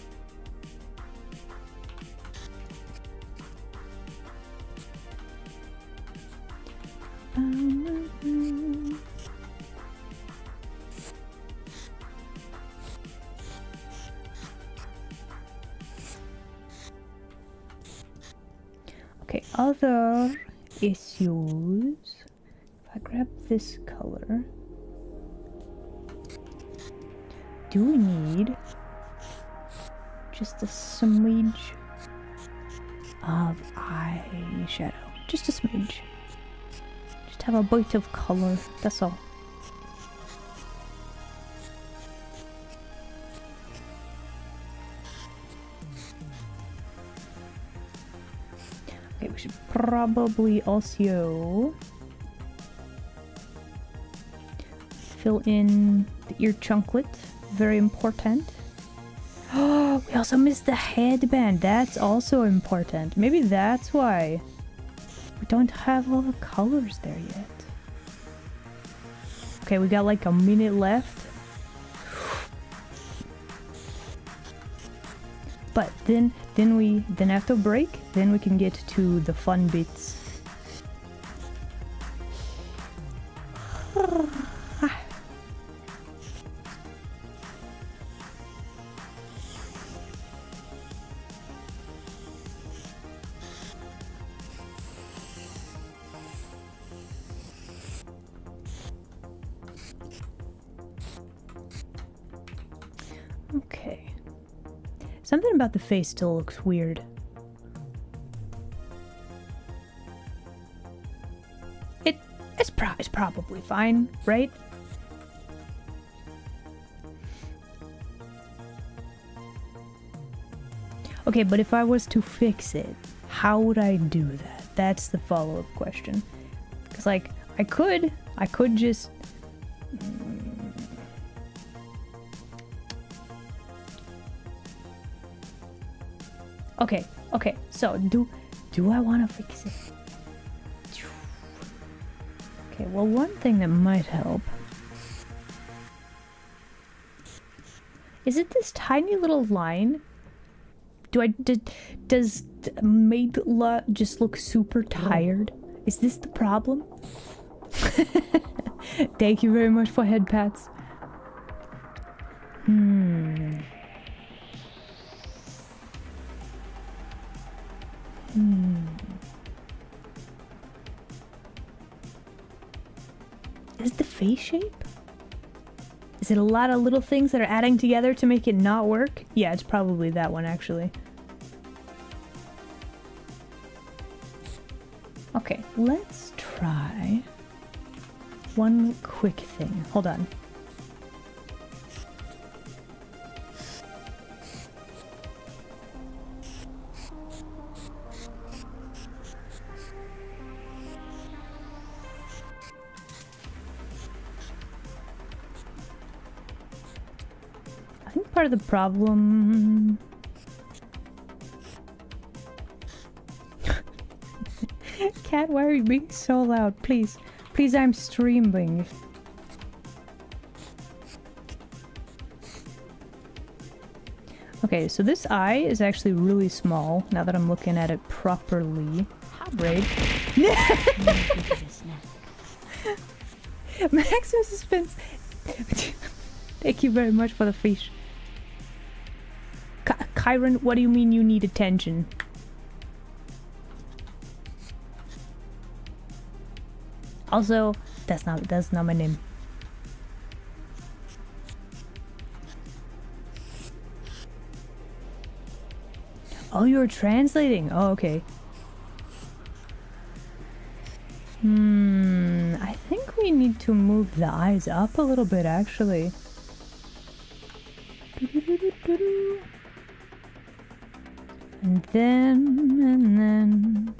Okay, other issues. If I grab this color, do we need just a smidge of eyeshadow? Just a smidge. Just have a bit of color, that's all. Okay, we should probably also fill in the ear chunklet. Very important. Oh, we also missed the headband. That's also important. Maybe that's why we don't have all the colors there yet. Okay, we got like a minute left. But then after break, then we can get to the fun bits. Okay. Something about the face still looks weird. It's probably fine, right? Okay, but if I was to fix it, how would I do that? That's the follow-up question. Because, like, I could just... Okay, so do I want to fix it? Okay, well, one thing that might help... Is it this tiny little line? Does Maidla just look super tired? Is this the problem? Thank you very much for head pats. Is it the face shape? Is it a lot of little things that are adding together to make it not work? Yeah, it's probably that one, actually. Okay, let's try one quick thing. Hold on. I think part of the problem... Cat, why are you being so loud? Please. Please, I'm streaming. Okay, so this eye is actually really small, now that I'm looking at it properly. Braid. Maximum suspense. Thank you very much for the fish. Kyron, what do you mean you need attention? Also, that's not my name. Oh, you're translating. Oh, okay. I think we need to move the eyes up a little bit, actually. And then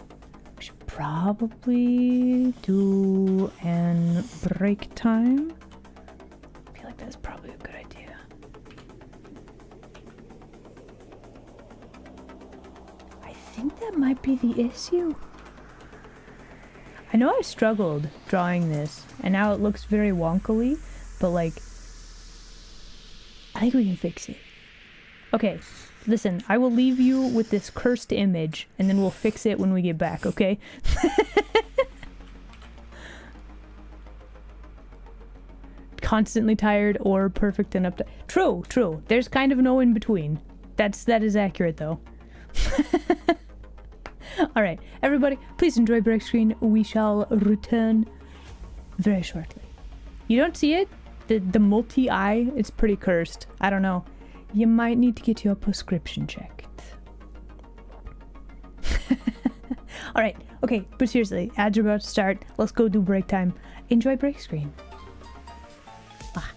we should probably do an break time. I feel like that's probably a good idea. I think that might be the issue. I know I struggled drawing this, and now it looks very wonkily, but like, I think we can fix it. Okay, listen, I will leave you with this cursed image, and then we'll fix it when we get back, okay? Constantly tired or perfect and up to... True. There's kind of no in between. That is accurate, though. Alright, everybody, please enjoy break screen. We shall return very shortly. You don't see it? The multi-eye, it's pretty cursed. I don't know. You might need to get your prescription checked. Alright, okay, but seriously, ads are about to start. Let's go do break time. Enjoy break screen. Ah.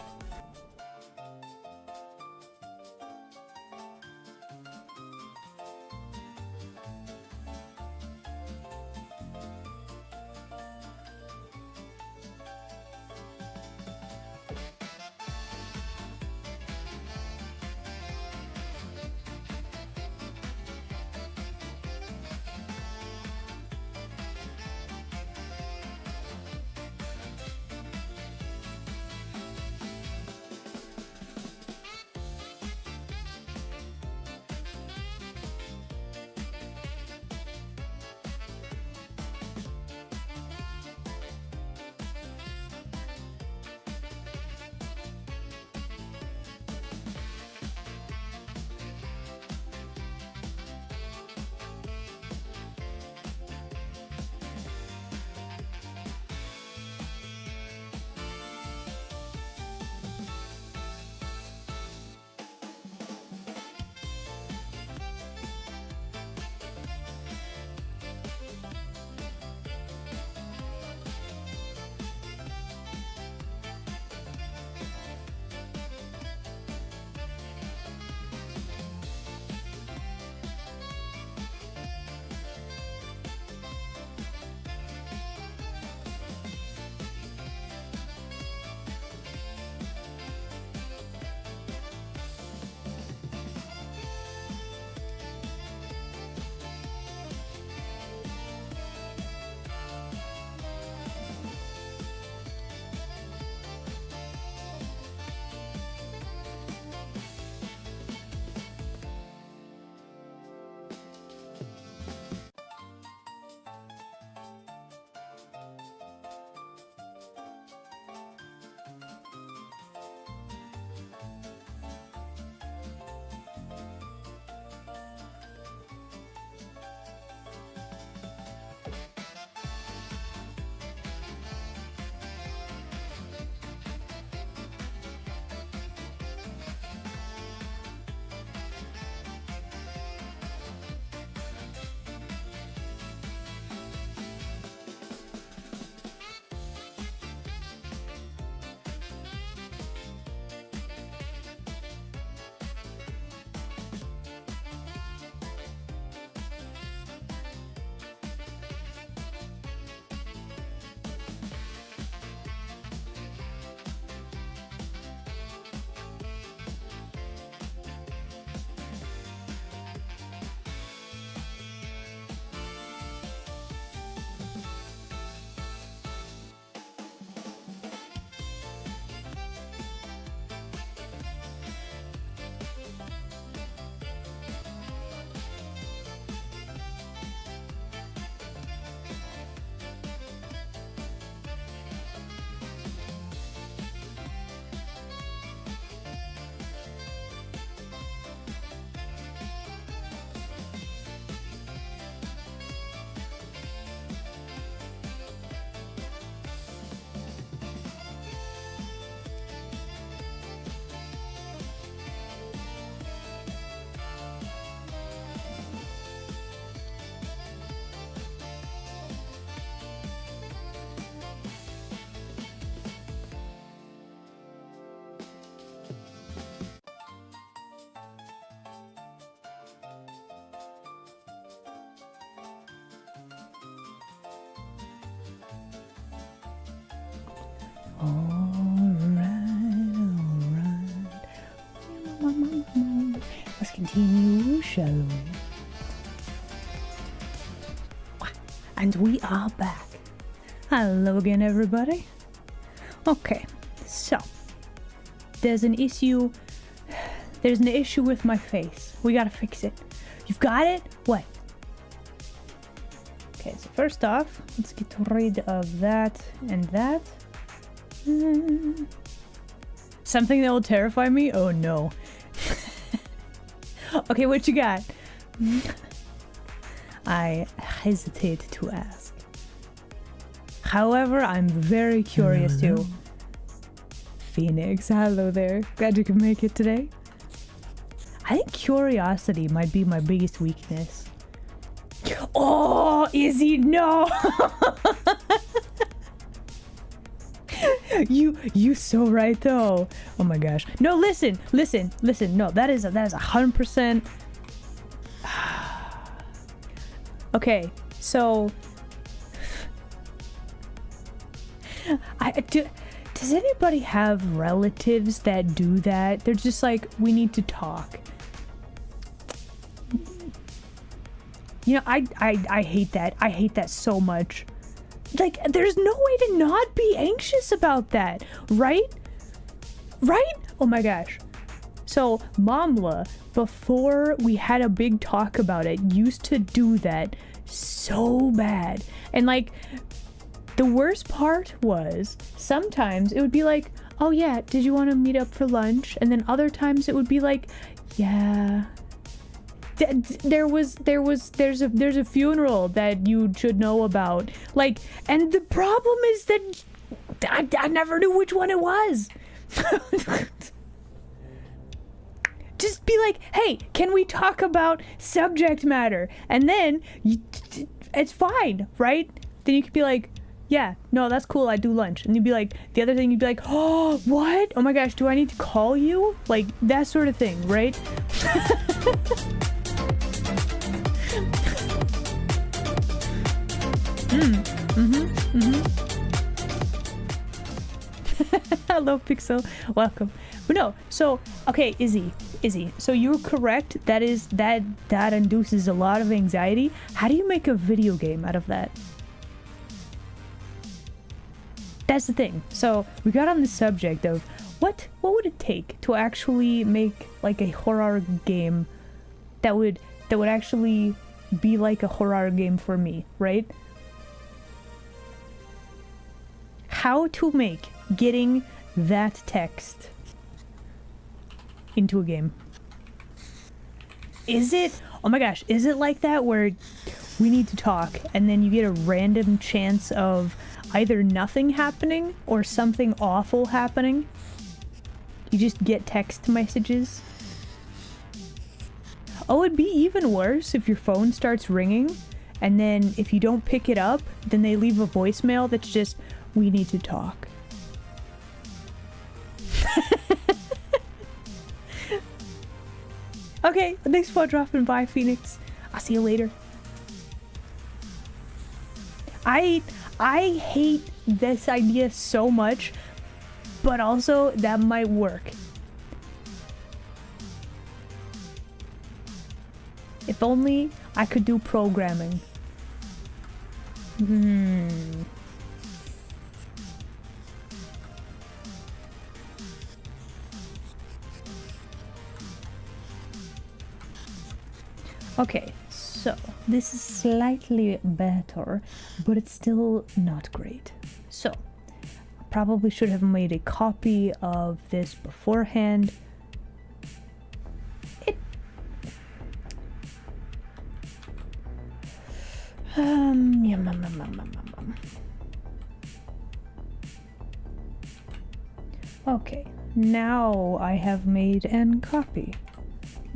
Alright. Let's continue, shall we? And we are back. Hello again, everybody. Okay, so there's an issue. There's an issue with my face. We gotta fix it. You've got it? What? Okay, so first off, let's get rid of that and that. Something that will terrify me? Oh no. Okay, what you got? I hesitate to ask. However, I'm very curious too. Phoenix, hello there. Glad you could make it today. I think curiosity might be my biggest weakness. Oh, Izzy, no! You so right though. Oh my gosh. No, listen. No, that is 100%. Okay, so does anybody have relatives that do that? They're just like, we need to talk. You know, I hate that. I hate that so much. Like, there's no way to not be anxious about that, right? Right? Oh my gosh. So, Mamla, before we had a big talk about it, used to do that so bad. And like, the worst part was, sometimes it would be like, oh yeah, did you want to meet up for lunch? And then other times it would be like, yeah. There's a funeral that you should know about. Like, and the problem is that I never knew which one it was. Just be like, hey, can we talk about subject matter? And then it's fine, right? Then you could be like, yeah, no, that's cool, I do lunch. And you'd be like, the other thing, you'd be like, oh, what? Oh my gosh, do I need to call you? Like, that sort of thing, right? Hello, Pixel. Welcome. But no, so, okay, Izzy. So you're correct. That induces a lot of anxiety. How do you make a video game out of that? That's the thing. So we got on the subject of what would it take to actually make like a horror game that would actually be like a horror game for me, right? How to make getting that text into a game. Is it, oh my gosh, is it like that where we need to talk and then you get a random chance of either nothing happening or something awful happening? You just get text messages. Oh, it'd be even worse if your phone starts ringing and then if you don't pick it up, then they leave a voicemail that's just, we need to talk. Okay, thanks for dropping by, Phoenix. I'll see you later. I hate this idea so much, but also that might work. If only I could do programming. Okay, so this is slightly better, but it's still not great. So, I probably should have made a copy of this beforehand. Okay, now I have made an copy.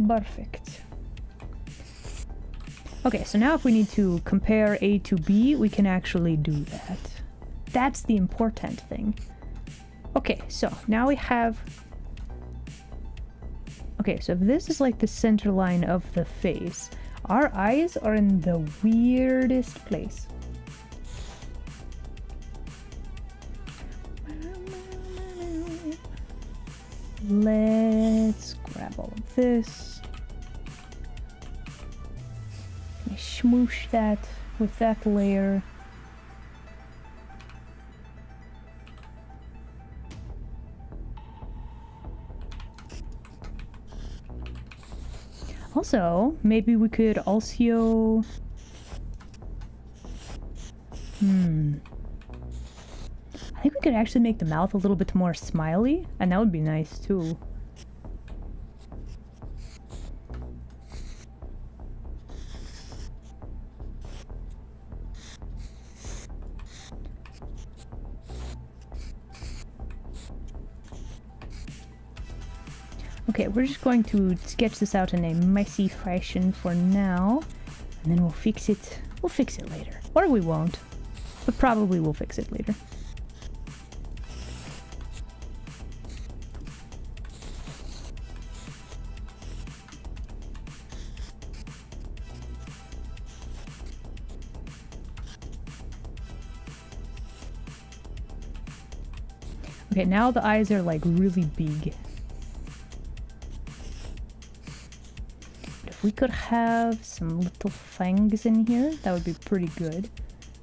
Perfect. Okay, so now if we need to compare A to B, we can actually do that. That's the important thing. Okay, so now we have... Okay, so if this is like the center line of the face, our eyes are in the weirdest place. Let's grab all of this. Smoosh that with that layer. Also, maybe we could also... I think we could actually make the mouth a little bit more smiley, and that would be nice too. Okay, we're just going to sketch this out in a messy fashion for now, and then we'll fix it. We'll fix it later. Or we won't, but probably we'll fix it later. Okay, now the eyes are like really big. We could have some little fangs in here. That would be pretty good.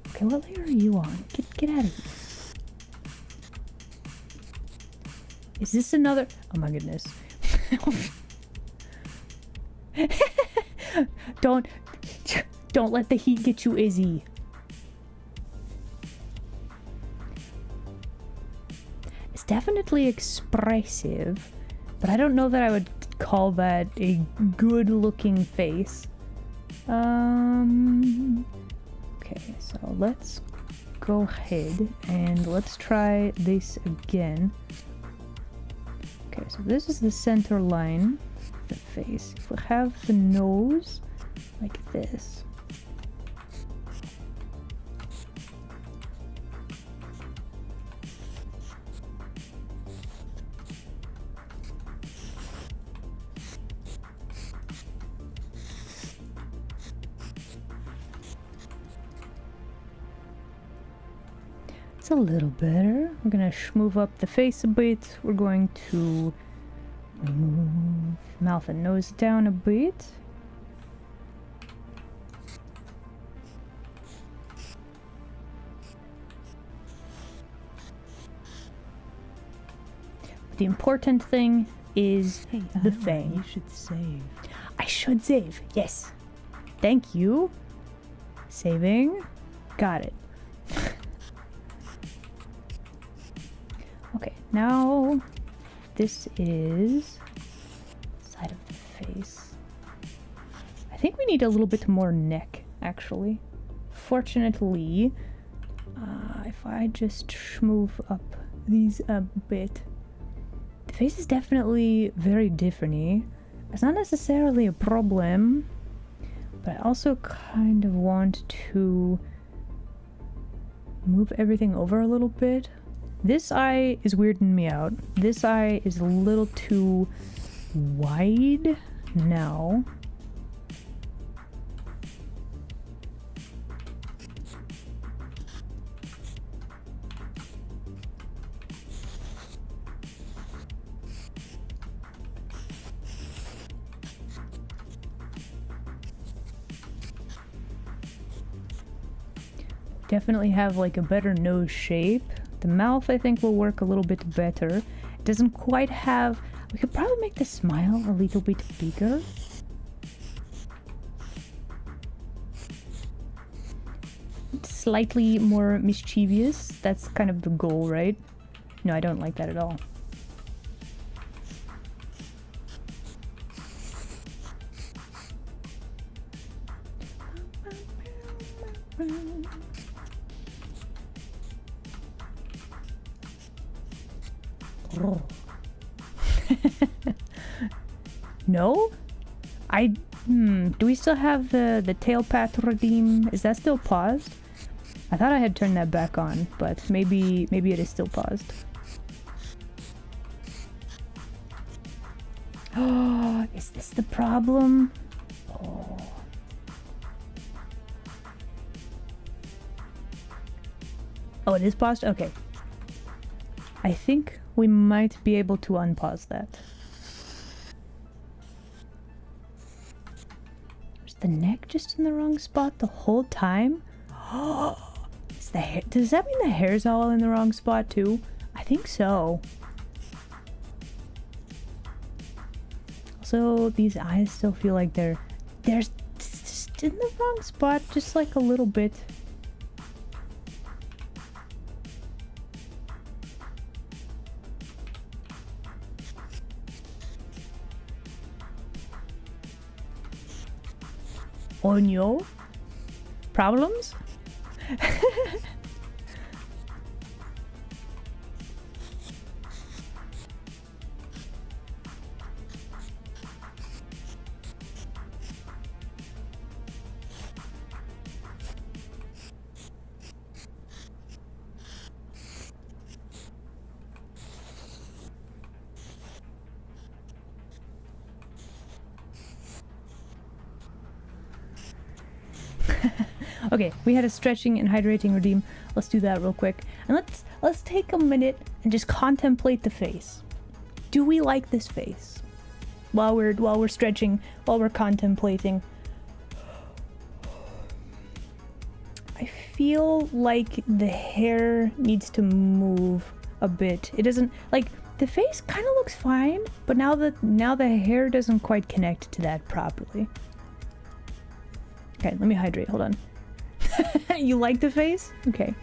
Okay, what layer are you on? Get out of here. Is this another... Oh my goodness. Don't let the heat get you, Izzy. It's definitely expressive, but I don't know that I would call that a good looking face. Okay, so let's go ahead and let's try this again. Okay, so this is the center line of the face. If we have the nose like this. A little better. We're gonna schmooze up the face a bit. We're going to move mouth and nose down a bit. The important thing is the fang. You should save. I should save. Yes. Thank you. Saving. Got it. Okay, now this is side of the face. I think we need a little bit more neck, actually. Fortunately, if I just schmooze up these a bit, the face is definitely very different-y. It's not necessarily a problem, but I also kind of want to move everything over a little bit. This eye is weirding me out. This eye is a little too wide now. Definitely have like a better nose shape. The mouth, I think, will work a little bit better. It doesn't quite have... We could probably make the smile a little bit bigger. Slightly more mischievous. That's kind of the goal, right? No, I don't like that at all. No? Do we still have the tail path redeem? Is that still paused? I thought I had turned that back on, but maybe it is still paused. Oh, is this the problem? Oh. Oh, it is paused? Okay. I think we might be able to unpause that. Is the neck just in the wrong spot the whole time? Is the hair, does that mean the hair's all in the wrong spot too? I think so. Also, these eyes still feel like they're just in the wrong spot, just like a little bit. Onyo? Problems? Okay, we had a stretching and hydrating redeem. Let's do that real quick. And let's take a minute and just contemplate the face. Do we like this face? While we're stretching, while we're contemplating. I feel like the hair needs to move a bit. It doesn't, like, the face kind of looks fine, but now the hair doesn't quite connect to that properly. Okay, let me hydrate. Hold on. You like the face? Okay.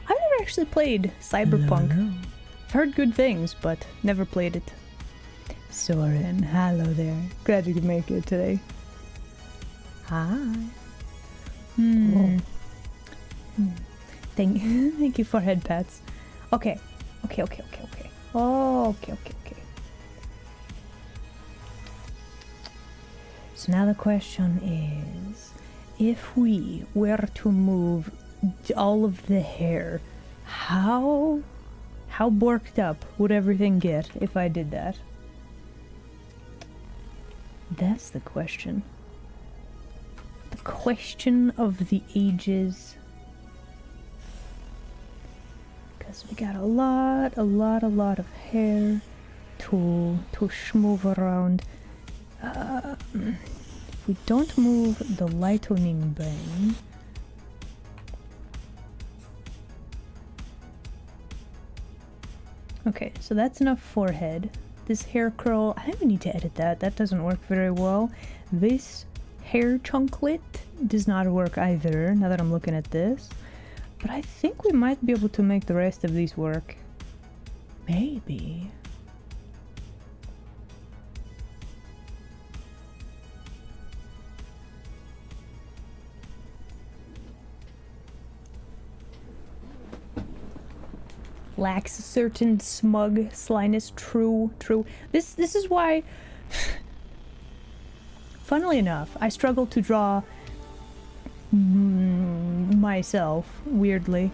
I've never actually played Cyberpunk. Hello. I've heard good things, but never played it. Soren, hello there. Glad you could make it today. Hi. Thank you for head pats. Okay. Okay. Oh, okay. So now the question is, if we were to move all of the hair, how borked up would everything get if I did that? That's the question. The question of the ages. Because we got a lot of hair to schmove around. If we don't move the lightening bang, okay, so that's enough forehead. This hair curl, I think we need to edit that. That doesn't work very well. This hair chunklet does not work either, now that I'm looking at this. But I think we might be able to make the rest of these work. Maybe. Lacks a certain smug slyness. True. This is why, funnily enough, I struggle to draw myself, weirdly.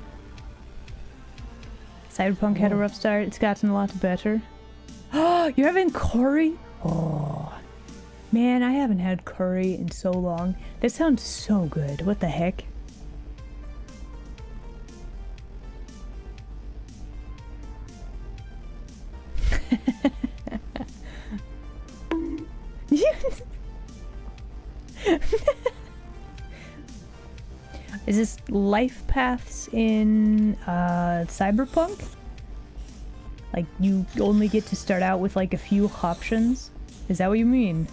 Cyberpunk had a rough start. It's gotten a lot better. Oh, you're having curry? Oh, man, I haven't had curry in so long. That sounds so good. What the heck? Is this life paths in Cyberpunk? Like you only get to start out with like a few options? Is that what you mean?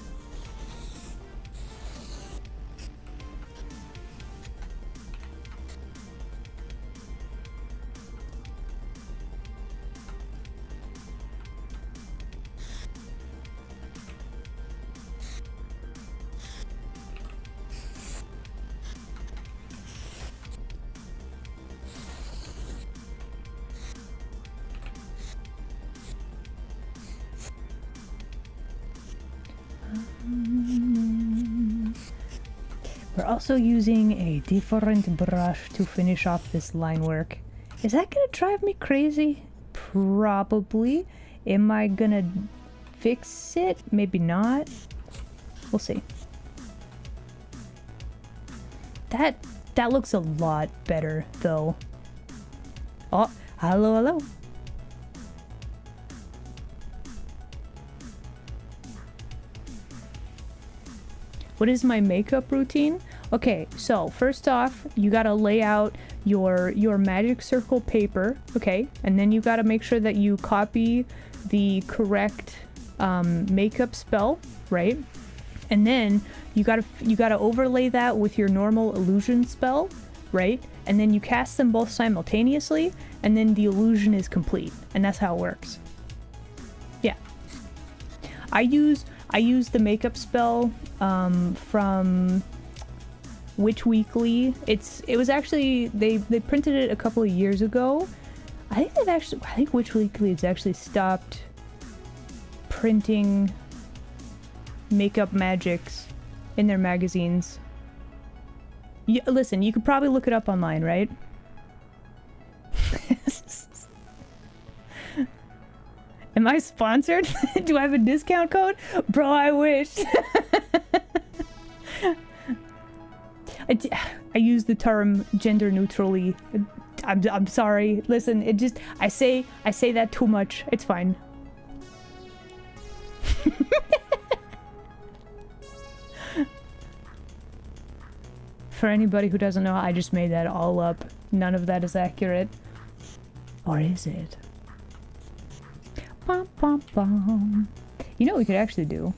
We're also using a different brush to finish off this line work. Is that gonna drive me crazy? Probably. Am I gonna fix it? Maybe not. We'll see. That That looks a lot better, though. Oh, hello, hello. What is my makeup routine? Okay, so first off, you gotta lay out your magic circle paper, okay? And then you gotta make sure that you copy the correct makeup spell, right? And then you gotta overlay that with your normal illusion spell, right? And then you cast them both simultaneously, and then the illusion is complete. And that's how it works. Yeah. I use the makeup spell from Witch Weekly. It was actually they printed it a couple of years ago. I think Witch Weekly has actually stopped printing makeup magics in their magazines. Listen, you could probably look it up online, right? Am I sponsored? Do I have a discount code? Bro, I wish. I use the term gender neutrally. I'm sorry. Listen, I say that too much. It's fine. For anybody who doesn't know, I just made that all up. None of that is accurate. Or is it? Bum, bum, bum. You know what we could actually do?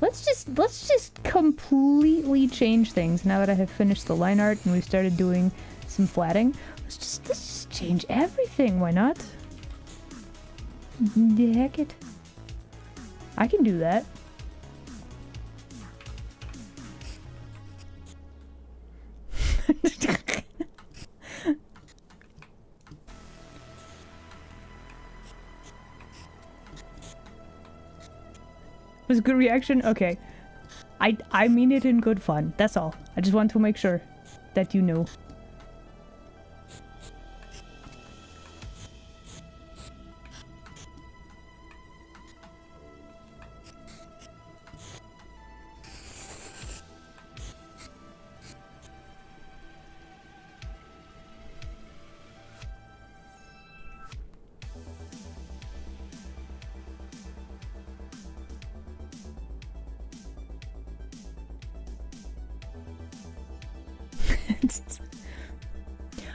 Let's just completely change things now that I have finished the line art and we've started doing some flatting. Let's just change everything. Why not? Heck it. I can do that. Was a good reaction? Okay. I mean it in good fun. That's all. I just want to make sure that you know.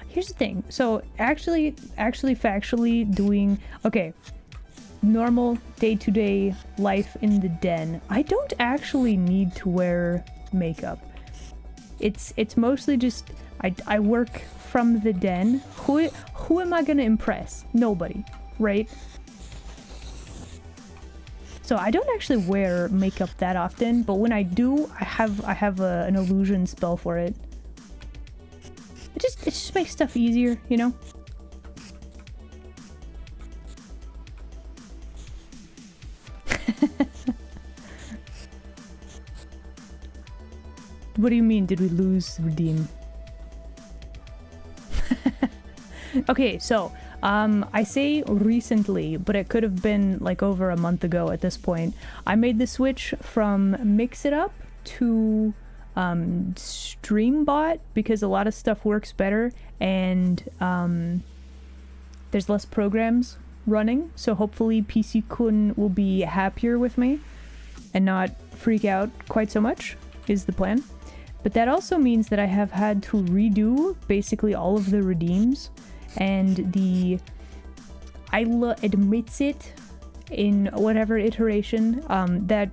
Here's the thing. So actually factually doing, okay, normal day-to-day life in the den, I don't actually need to wear makeup. It's mostly just I work from the den. Who am I gonna impress? Nobody, right? So I don't actually wear makeup that often, but when I do, I have an illusion spell for it. It just makes stuff easier, you know? What do you mean, did we lose redeem? Okay, so, I say recently, but it could have been like over a month ago at this point. I made the switch from Mix It Up to Streambot because a lot of stuff works better and there's less programs running, so hopefully PC-kun will be happier with me and not freak out quite so much, is the plan. But that also means that I have had to redo basically all of the redeems, and the Isla admits it in whatever iteration that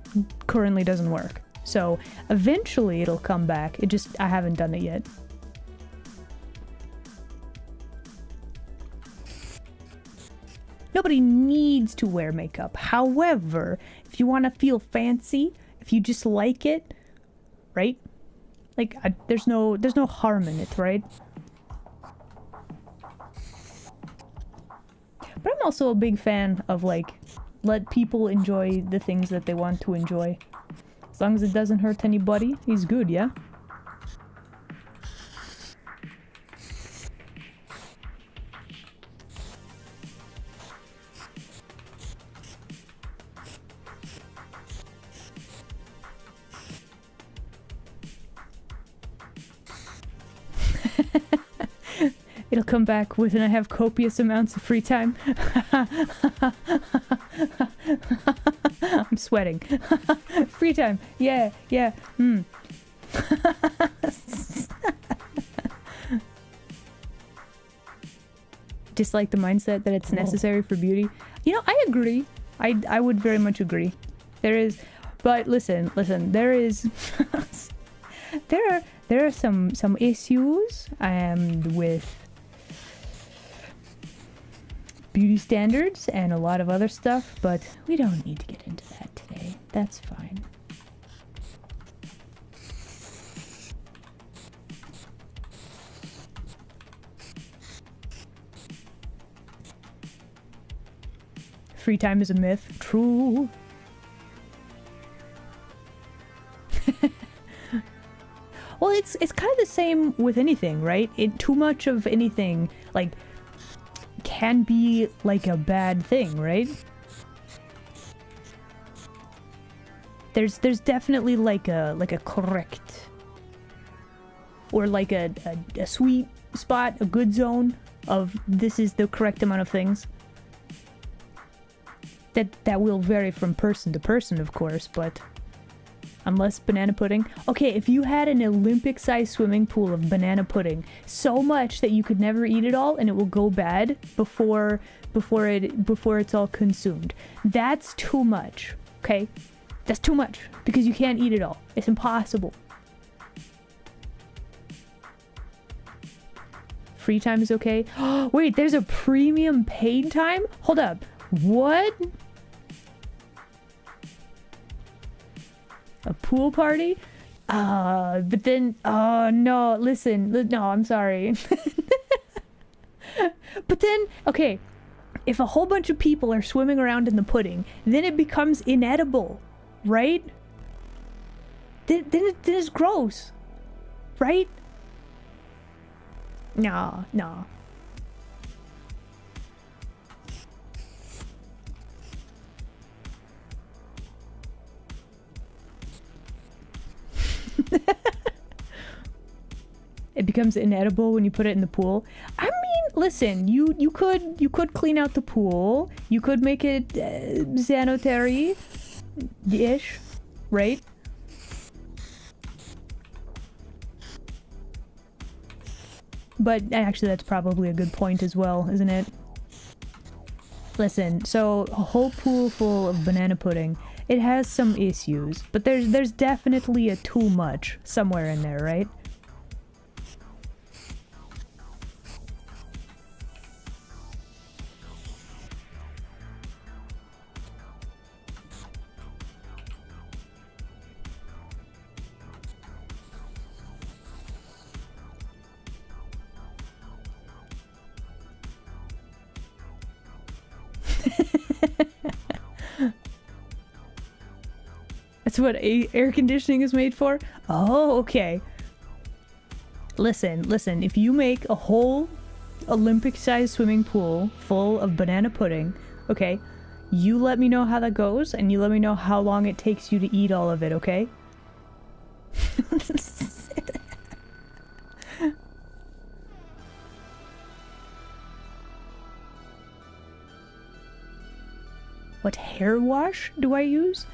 currently doesn't work. So eventually it'll come back. I haven't done it yet. Nobody needs to wear makeup. However, if you want to feel fancy, if you just like it, right? Like there's no harm in it, right? But I'm also a big fan of like let people enjoy the things that they want to enjoy. As long as it doesn't hurt anybody, he's good, yeah? It'll come back when I have copious amounts of free time. I'm sweating. Free time. Yeah, yeah. Dislike the mindset that it's necessary for beauty. You know, I agree. I would very much agree. There is, but listen, there is there are some issues with beauty standards and a lot of other stuff, but we don't need to get into that today. That's fine. Free time is a myth. True. Well, it's kind of the same with anything, right? Too much of anything, like, can be like a bad thing, right? There's definitely like a correct, or like a sweet spot, a good zone of this is the correct amount of things. That will vary from person to person, of course, but unless banana pudding. Okay, if you had an Olympic-sized swimming pool of banana pudding, so much that you could never eat it all and it will go bad before it's all consumed. That's too much, okay? That's too much because you can't eat it all. It's impossible. Free time is okay. Wait, there's a premium paid time? Hold up. What? A pool party? But then, oh no, listen, no, I'm sorry. But then, okay, if a whole bunch of people are swimming around in the pudding, then it becomes inedible, right? Then it's gross, right? No. It becomes inedible when you put it in the pool. I mean, listen, you could clean out the pool. You could make it sanitary-ish, right? But actually, that's probably a good point as well, isn't it? Listen, so a whole pool full of banana pudding. It has some issues, but there's definitely a too much somewhere in there, right? That's what air conditioning is made for? Oh, okay. Listen, if you make a whole Olympic-sized swimming pool full of banana pudding, okay, you let me know how that goes, and you let me know how long it takes you to eat all of it, okay? What hair wash do I use?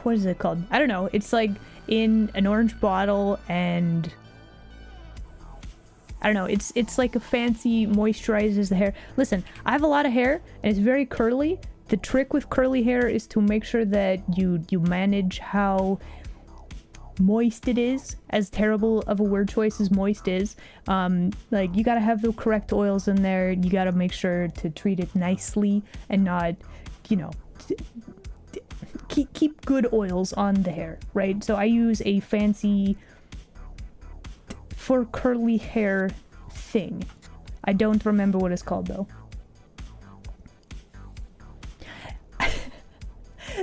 What is it called? I don't know. It's like in an orange bottle, and I don't know. It's like a fancy moisturizes the hair. Listen, I have a lot of hair and it's very curly. The trick with curly hair is to make sure that you manage how moist it is. As terrible of a word choice as moist is, like, you gotta have the correct oils in there. You gotta make sure to treat it nicely and not, you know, keep good oils on the hair, right? So I use a fancy for curly hair thing. I don't remember what it's called though.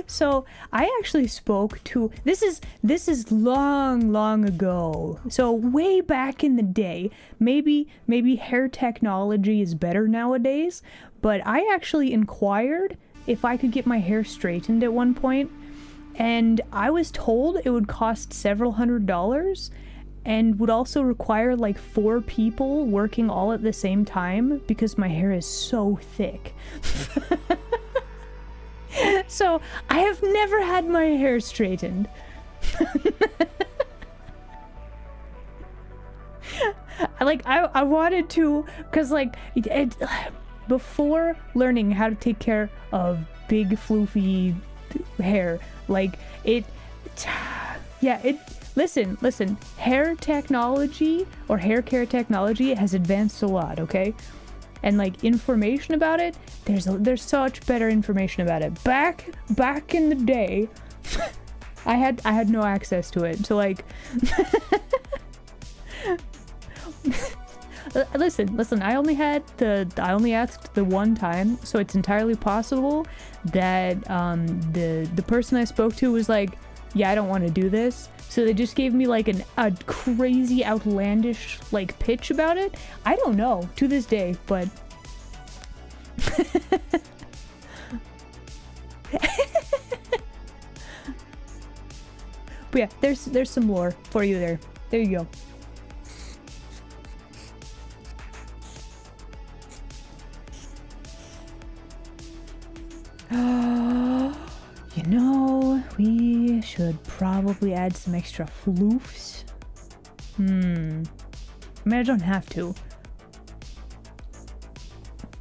So I actually spoke to, this is long ago, so way back in the day. Maybe hair technology is better nowadays, but I actually inquired if I could get my hair straightened at one point, and I was told it would cost several $100s, and would also require like 4 people working all at the same time because my hair is so thick. So I have never had my hair straightened. I wanted to, because like before learning how to take care of big floofy hair, like listen, hair technology or hair care technology has advanced a lot, okay? And like information about it, there's such better information about it. Back in the day, I had no access to it. So like listen, I only asked the one time, so it's entirely possible that the person I spoke to was like, yeah, I don't want to do this. So they just gave me like a crazy outlandish like pitch about it. I don't know to this day, but but yeah, there's some lore for you there. There you go. You know, we should probably add some extra floofs. I mean, I don't have to,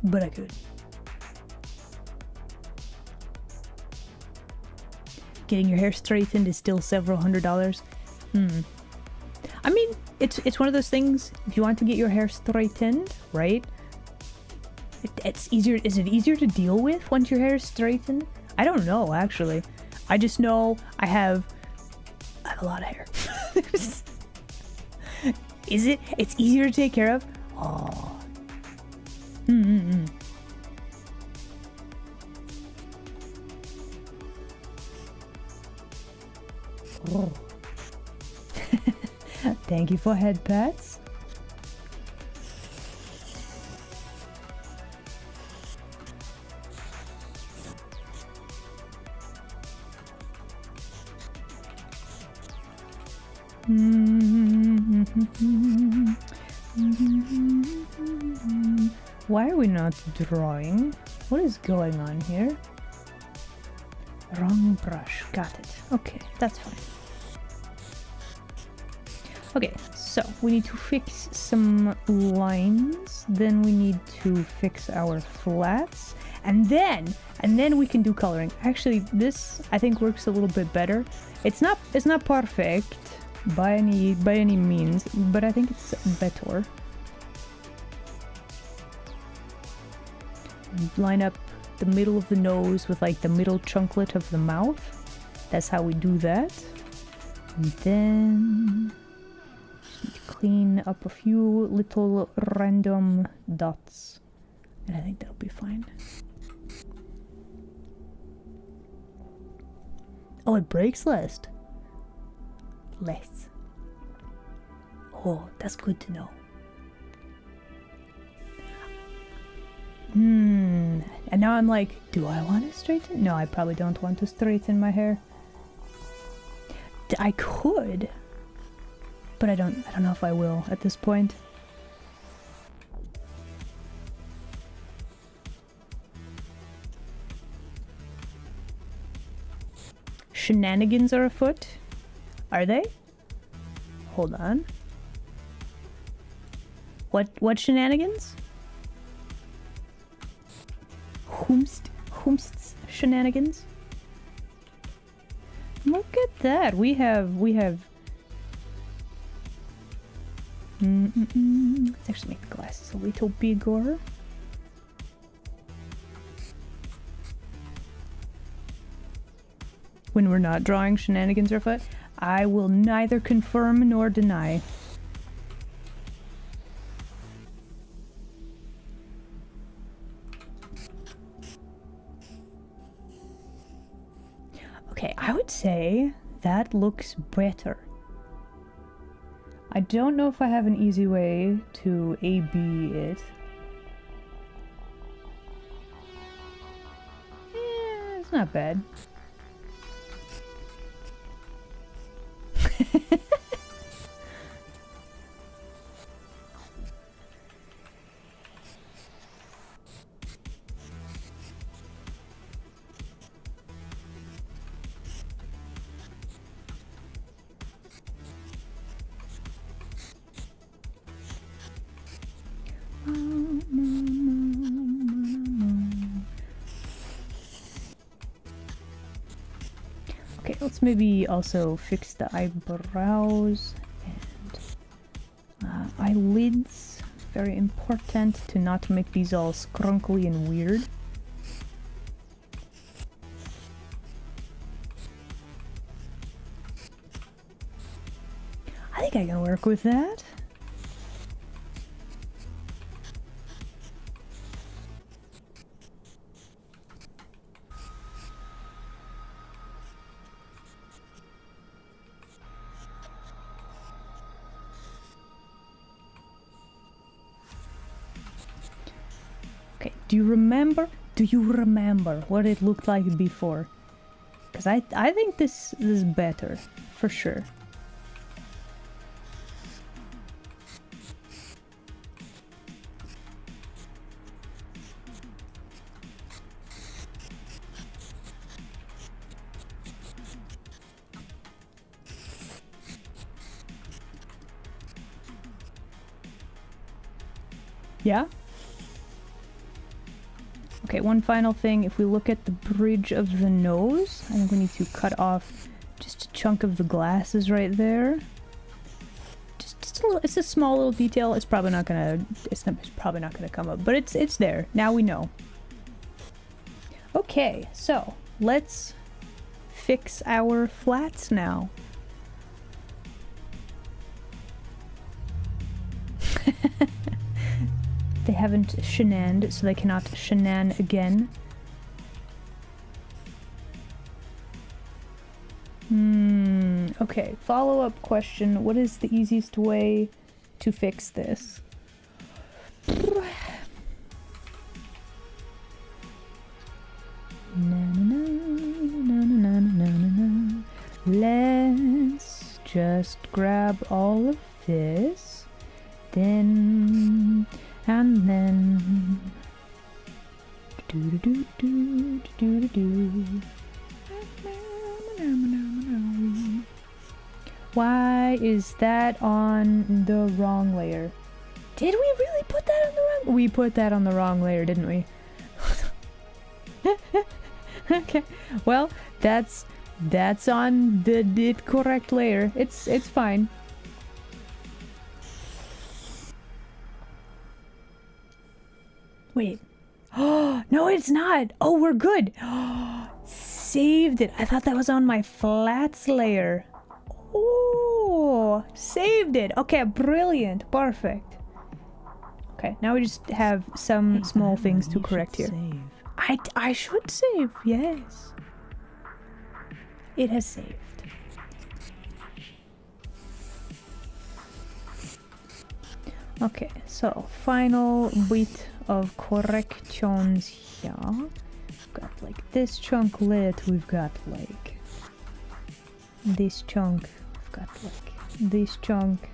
but I could. Getting your hair straightened is still several $100s. I mean, it's one of those things, if you want to get your hair straightened, right? It's easier. Is it easier to deal with once your hair is straightened? I don't know, actually. I just know I have a lot of hair. Is it? It's easier to take care of? Oh. Oh. Thank you for head pats. Why are we not drawing? What is going on here? Wrong brush. Got it. Okay, that's fine. Okay, so we need to fix some lines, then we need to fix our flats, and then we can do coloring. Actually, this I think works a little bit better. It's not perfect by any means, but I think it's better. Line up the middle of the nose with like the middle chunklet of the mouth. That's how we do that. And then just need to clean up a few little random dots, and I think that'll be fine. Oh, it breaks less. Oh, that's good to know. And now I'm like, do I want to straighten? No, I probably don't want to straighten my hair. I could, but I don't know if I will at this point. Shenanigans are afoot. Are they? Hold on. What shenanigans? Whomst's shenanigans? Look at that. We have Let's actually make the glasses a little bigger. When we're not drawing shenanigans or foot, I will neither confirm nor deny. Okay, I would say that looks better. I don't know if I have an easy way to A-B it. Yeah, it's not bad. Let's maybe also fix the eyebrows and eyelids. Very important to not make these all scrunkly and weird. I think I can work with that. Okay, do you remember what it looked like before? Because I think this is better, for sure. Yeah? Okay, one final thing. If we look at the bridge of the nose, I think we need to cut off just a chunk of the glasses right there. Just a little, it's a small little detail. It's probably not gonna come up, but it's there. Now we know. Okay, so let's fix our flats now. They haven't shenaned, so they cannot shenan again. Okay, follow-up question. What is the easiest way to fix this? Let's just grab all of this. Then... and then why is that on the wrong layer? Did we really put that on the wrong? We put that on the wrong layer, didn't we? Okay, well, that's on the correct layer. It's fine. Wait. Oh, no, it's not. Oh, we're good. Saved it. I thought that was on my flats layer. Oh, saved it. Okay, brilliant. Perfect. Okay, now we just have some small things to correct here. Save. I should save, yes. It has saved. Okay, so final bit of corrections here. We've got like this chunk lit, we've got like this chunk, we've got like this chunk.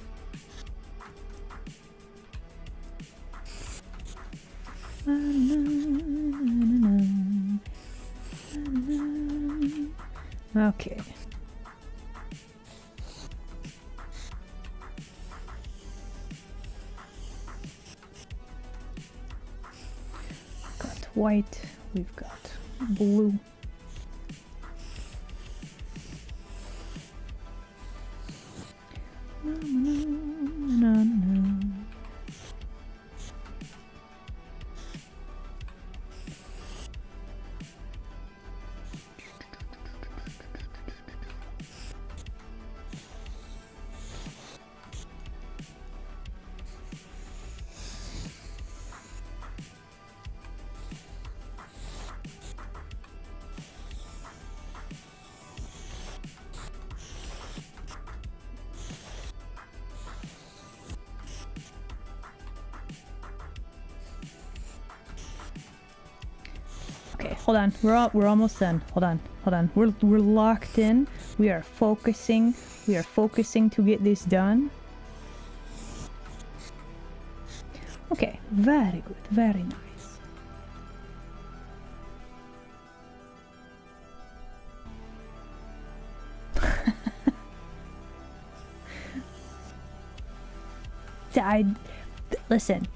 Okay. Got white, we've got blue. Okay, hold on. We're almost done. Hold on. We're locked in. We are focusing. We are focusing to get this done. Okay, very good. Very nice.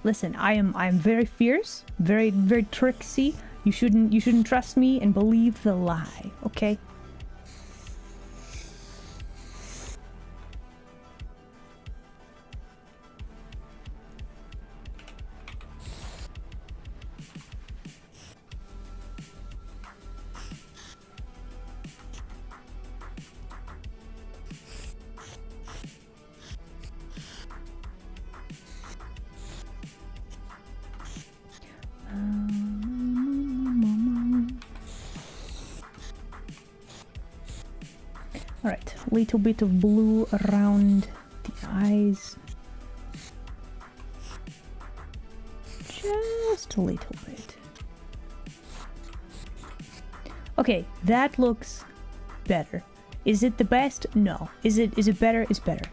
Listen. I'm very fierce, very tricksy. You shouldn't trust me and believe the lie, okay? little bit of blue around the eyes. Just a little bit. Okay, that looks better. Is it the best? No. Is it better? It's better.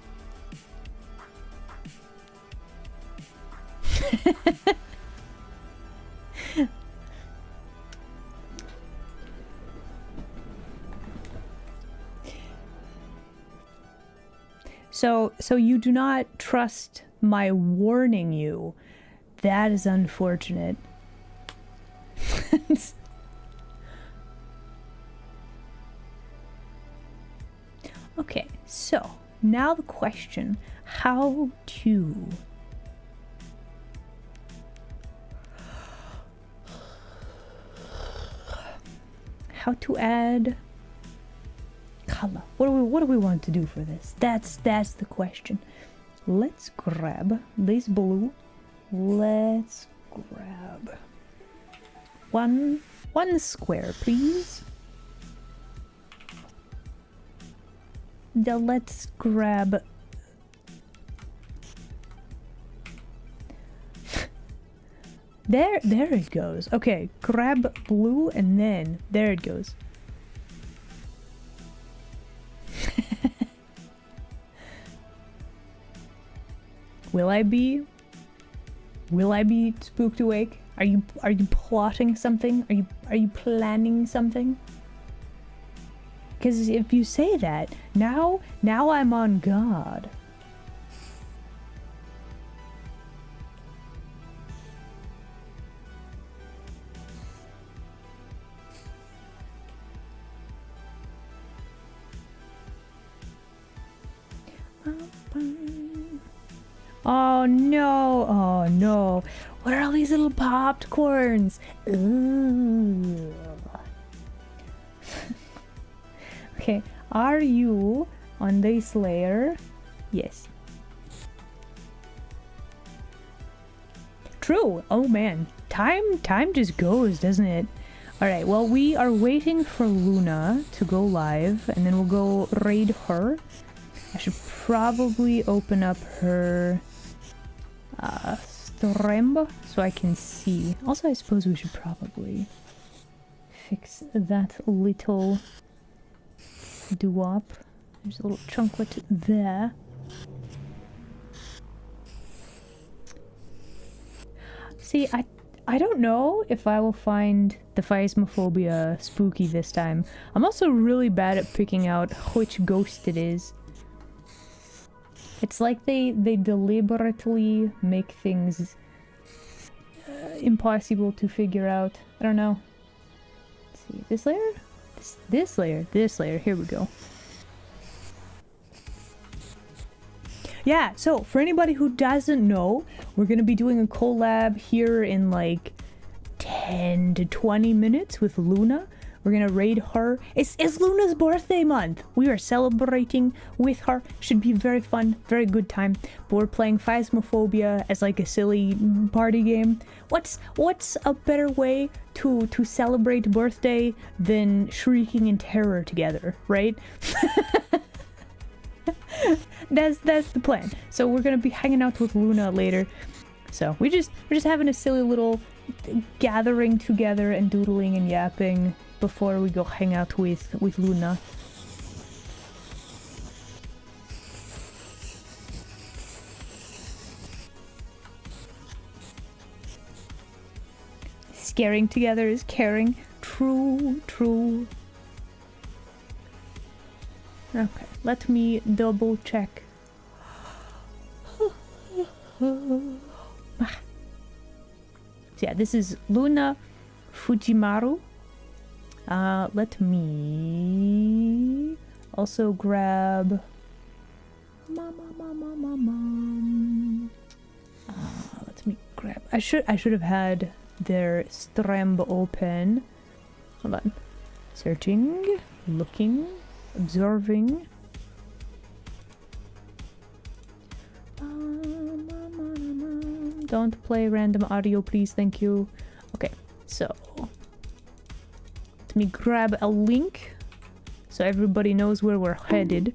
So you do not trust my warning you. That is unfortunate. Okay, so now the question, how to add color. What do we want to do for this? That's the question. Let's grab this blue. Let's grab one square, please. Then let's grab there it goes. Okay, grab blue and then there it goes. Will I be spooked awake? Are you plotting something? Are you planning something? Because if you say that, now I'm on guard. Oh no, oh no. What are all these little popcorns? Ooh. Okay, are you on this layer? Yes. True. Oh man, time just goes, doesn't it? All right, well, we are waiting for Luna to go live, and then we'll go raid her. I should probably open up her stream so I can see. Also, I suppose we should probably fix that little doo-wop. There's a little chunklet there. See, I don't know if I will find the Phasmophobia spooky this time. I'm also really bad at picking out which ghost it is. It's like they deliberately make things impossible to figure out. I don't know. Let's see, this layer? This layer, here we go. Yeah, so for anybody who doesn't know, we're gonna be doing a collab here in like 10 to 20 minutes with Luna. We're gonna raid her. It's Luna's birthday month. We are celebrating with her. Should be very fun, very good time. But we're playing Phasmophobia as like a silly party game. What's a better way to celebrate birthday than shrieking in terror together, right? That's the plan. So we're gonna be hanging out with Luna later. So we're just having a silly little gathering together and doodling and yapping before we go hang out with Luna. Scaring together is caring. True. Okay, let me double check. So yeah, this is Luna Fujimaru. Let me also grab let me grab. I should have had their stream open. Hold on. Searching, looking, observing. Don't play random audio, please. Thank you. Okay, so let me grab a link so everybody knows where we're headed.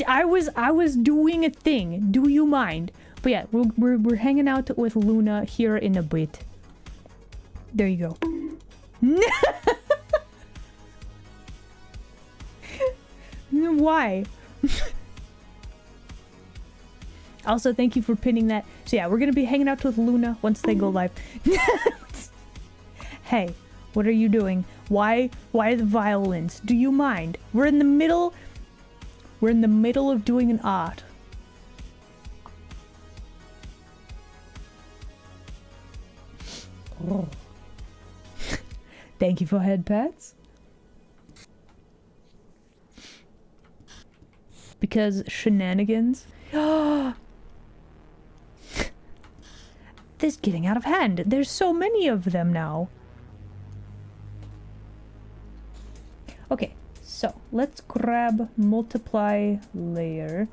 I was doing a thing. Do you mind? But yeah, we're hanging out with Luna here in a bit. There you go. Why? Also, thank you for pinning that. So yeah, we're gonna be hanging out with Luna once they go live. Hey, what are you doing? Why the violins? Do you mind? We're in the middle of doing an art. Oh. Thank you for head pats. Because shenanigans. This is getting out of hand. There's so many of them now. Okay, so let's grab multiply layer.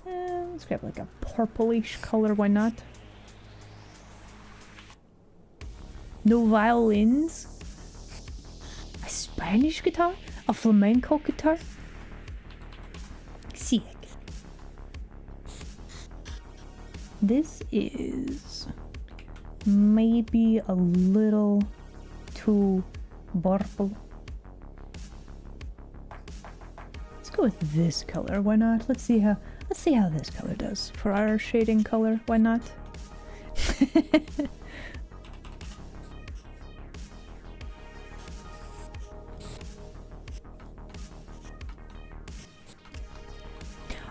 Let's grab like a purplish color, why not? No violins. A Spanish guitar? A flamenco guitar? Sick. This is maybe a little too purple. Let's go with this color, why not? Let's see how this color does for our shading color, why not?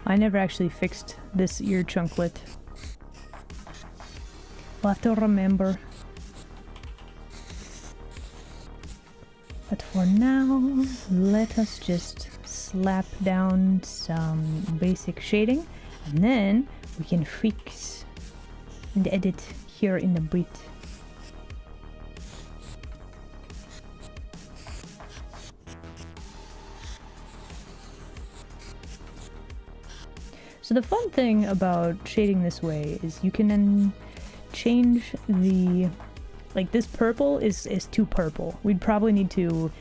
I never actually fixed this ear chunklet. We'll have to remember. But for now, let us just slap down some basic shading, and then we can fix and edit here in a bit. So the fun thing about shading this way is you can then change the... Like this purple is too purple. We'd probably need to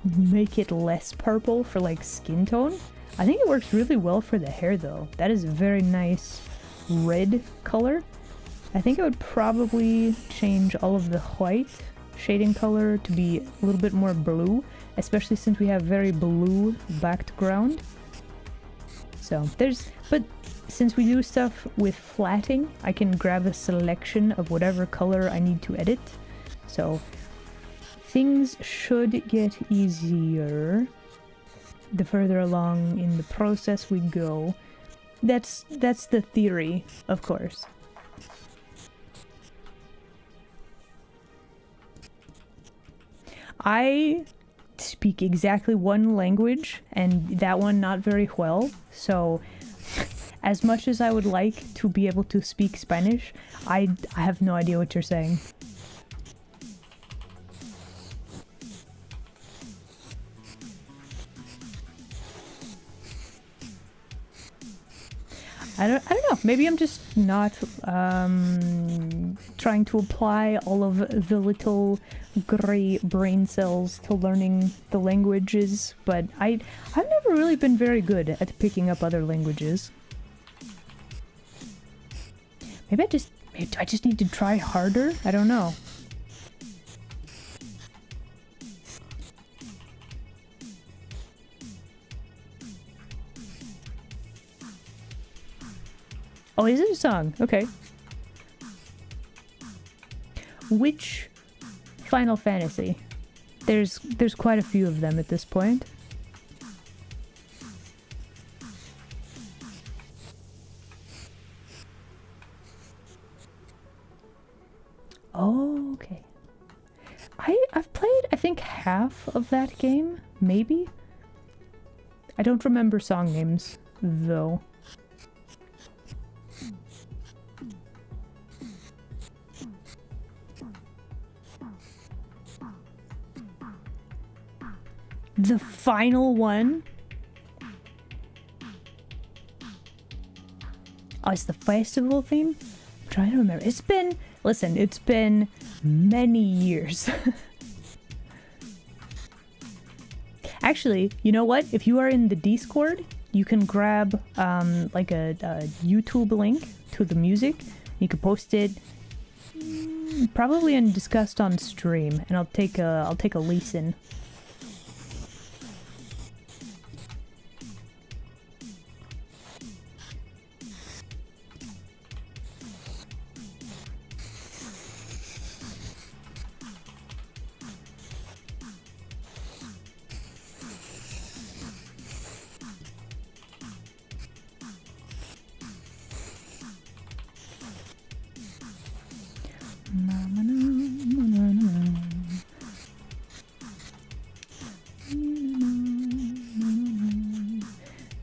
make it less purple for like skin tone. I think it works really well for the hair though. That is a very nice red color. I think I would probably change all of the white shading color to be a little bit more blue, especially since we have very blue background. So but since we do stuff with flatting, I can grab a selection of whatever color I need to edit. So things should get easier the further along in the process we go. That's the theory, of course. I speak exactly one language, and that one not very well, so as much as I would like to be able to speak Spanish, I have no idea what you're saying. I don't know, maybe I'm just not trying to apply all of the little gray brain cells to learning the languages, but I've never really been very good at picking up other languages. Maybe I just need to try harder? I don't know. Oh, is it a song? Okay. Which Final Fantasy? There's quite a few of them at this point. Oh, okay. I've played, I think, half of that game, maybe? I don't remember song names, though. The final one? Oh, it's the festival theme? I'm trying to remember. It's been... Listen, it's been many years. Actually, you know what? If you are in the Discord, you can grab like a YouTube link to the music. You can post it probably and discussed on stream, and I'll take a listen.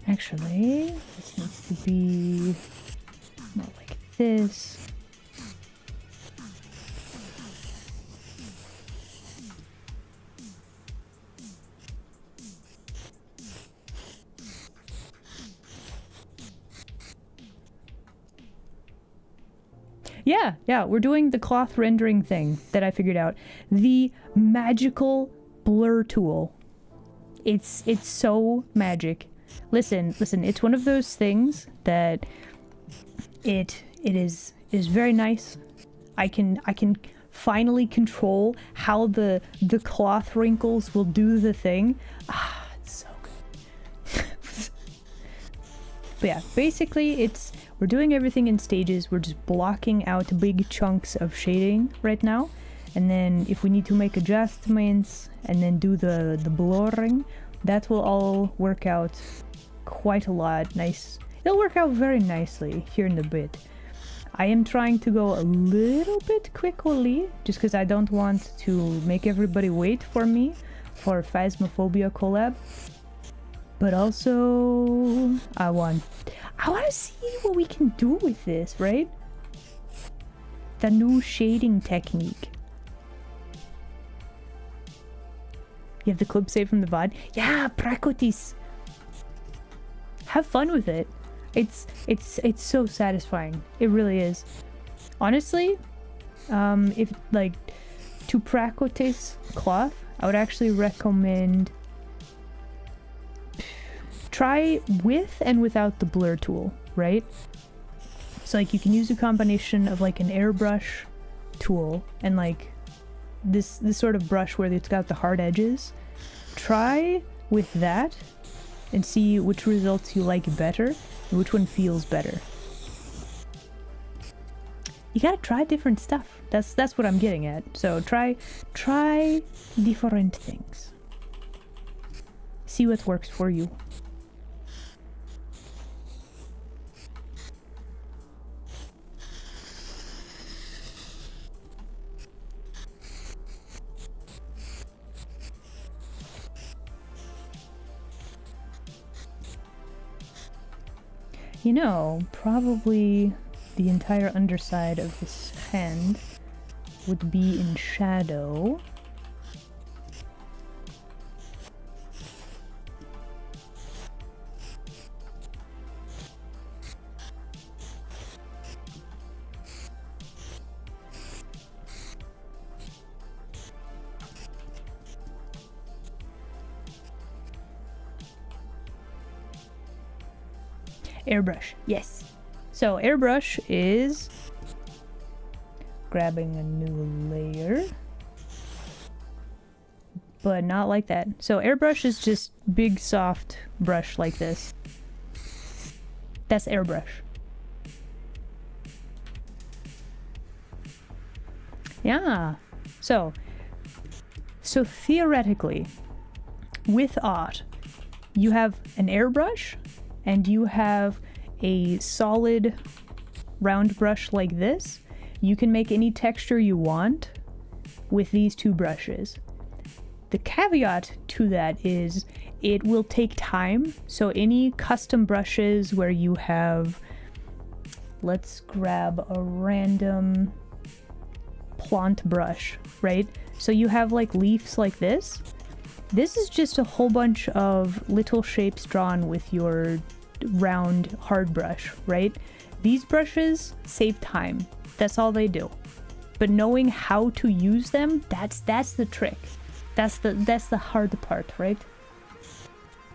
Actually, this needs to be more like this. Yeah, we're doing the cloth rendering thing that I figured out. The magical blur tool. It's so magic. Listen, it's one of those things that it is very nice. I can finally control how the cloth wrinkles will do the thing. Ah, it's so good. But yeah, basically we're doing everything in stages. We're just blocking out big chunks of shading right now. And then if we need to make adjustments and then do the blurring, that will all work out quite a lot. Nice. It'll work out very nicely here in a bit. I am trying to go a little bit quickly just because I don't want to make everybody wait for me for Phasmophobia collab. But also, I want to see what we can do with this, right? The new shading technique. You have the clip saved from the VOD? Yeah, Prakotis! Have fun with it. It's so satisfying. It really is. Honestly, if like to Prakotis cloth, I would actually recommend try with and without the blur tool, right? So like you can use a combination of like an airbrush tool and like this sort of brush where it's got the hard edges. Try with that and see which results you like better and which one feels better. You gotta try different stuff. That's what I'm getting at. So try different things. See what works for you. You know, probably the entire underside of this hand would be in shadow. Airbrush, yes. So airbrush is grabbing a new layer, but not like that. So airbrush is just big soft brush like this. That's airbrush. Yeah. So theoretically, with art, you have an airbrush and you have a solid round brush like this. You can make any texture you want with these two brushes. The caveat to that is it will take time. So any custom brushes where you have, let's grab a random plant brush, right? So you have like leaves like this. This is just a whole bunch of little shapes drawn with your round hard brush, right? These brushes save time. That's all they do. But knowing how to use them, that's the trick. That's the hard part, right?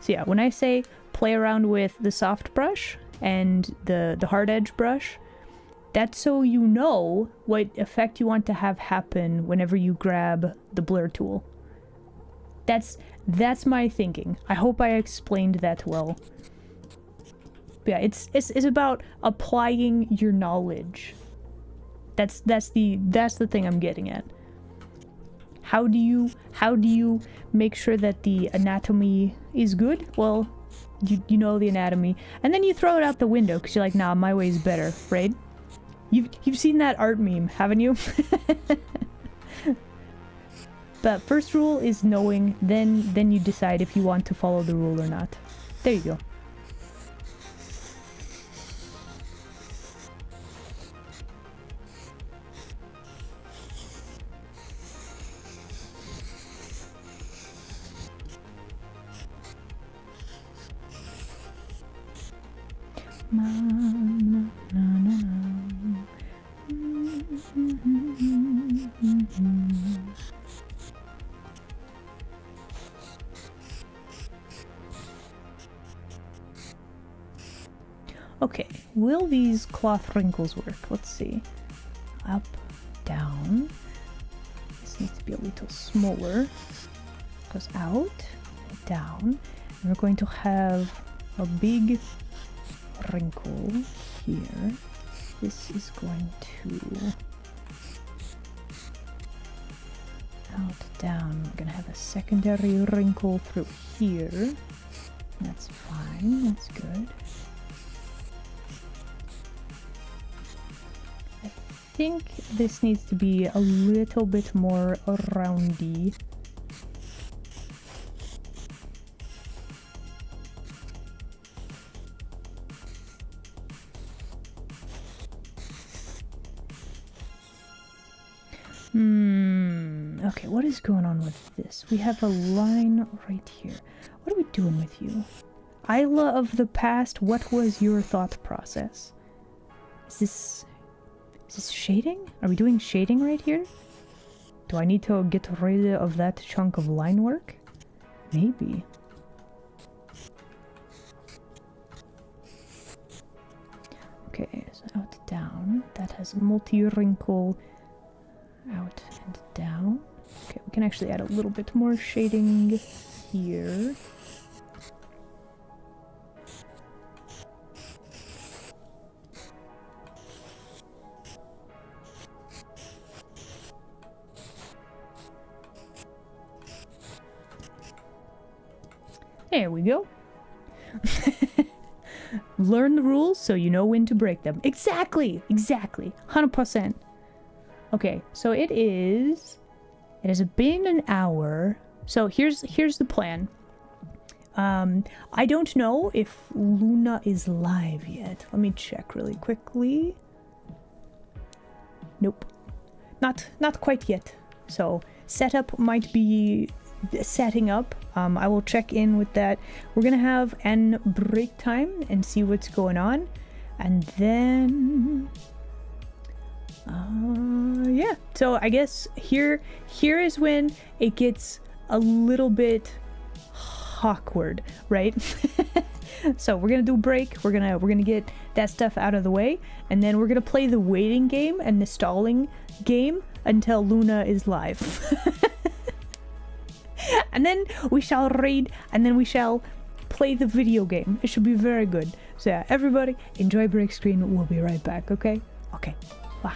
So yeah, when I say play around with the soft brush and the hard edge brush, that's so you know what effect you want to have happen whenever you grab the blur tool. That's my thinking. I hope I explained that well. But yeah, it's about applying your knowledge. That's the thing I'm getting at. How do you make sure that the anatomy is good? Well, you know the anatomy, and then you throw it out the window because you're like, nah, my way is better, right? You've seen that art meme, haven't you? But first rule is knowing, then you decide if you want to follow the rule or not. There you go. Okay, will these cloth wrinkles work? Let's see. Up, down. This needs to be a little smaller. Goes out, down. And we're going to have a big wrinkle here. This is going to out, down. We're gonna have a secondary wrinkle through here. That's fine, that's good. I think this needs to be a little bit more roundy. Okay, what is going on with this? We have a line right here. What are we doing with you? Isla of the past, what was your thought process? Is this shading? Are we doing shading right here? Do I need to get rid of that chunk of line work? Maybe. Okay, so out, down. That has multi-wrinkle. Out and down. Okay, we can actually add a little bit more shading here. There we go. Learn the rules so you know when to break them. Exactly! Exactly. 100%. Okay, so it has been an hour. So here's the plan. I don't know if Luna is live yet. Let me check really quickly. Nope. Not quite yet. So setup might be setting up. I will check in with that. We're gonna have an break time and see what's going on. And then yeah, so I guess here is when it gets a little bit awkward, right? So we're gonna do a break. We're gonna get that stuff out of the way, and then we're gonna play the waiting game and the stalling game until Luna is live. And then we shall raid, and then we shall play the video game. It should be very good. So yeah, everybody enjoy break screen. We'll be right back, okay? Okay, bye.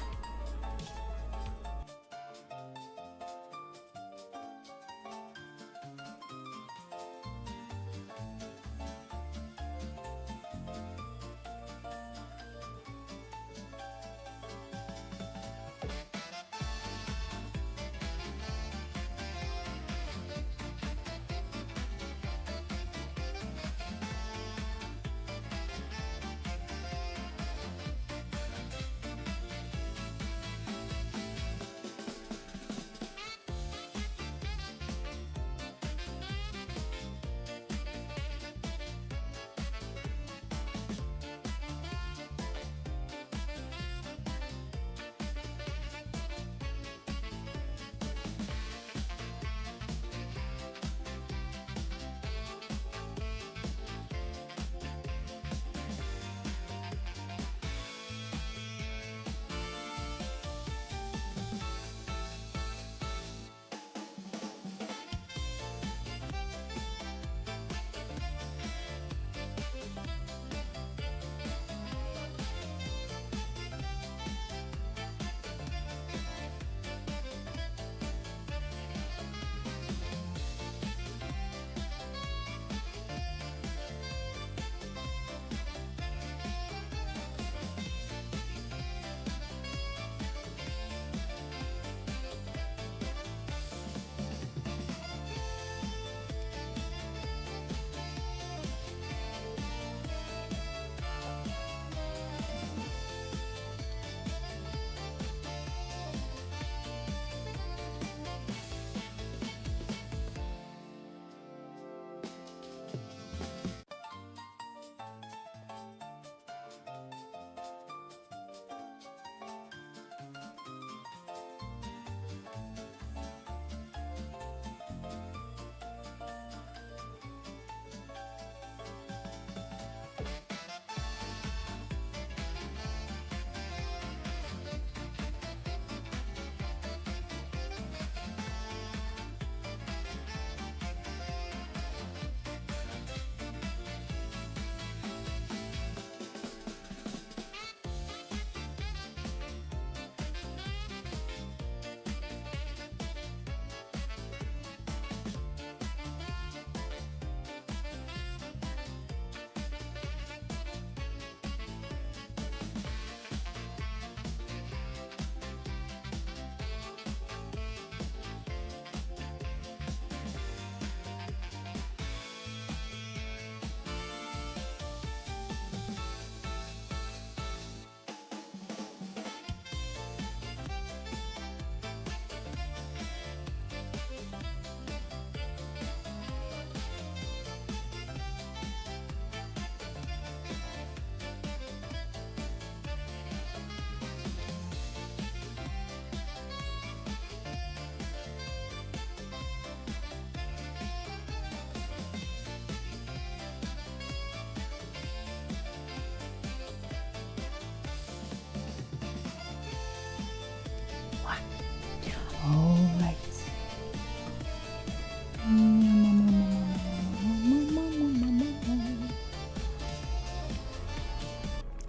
All right.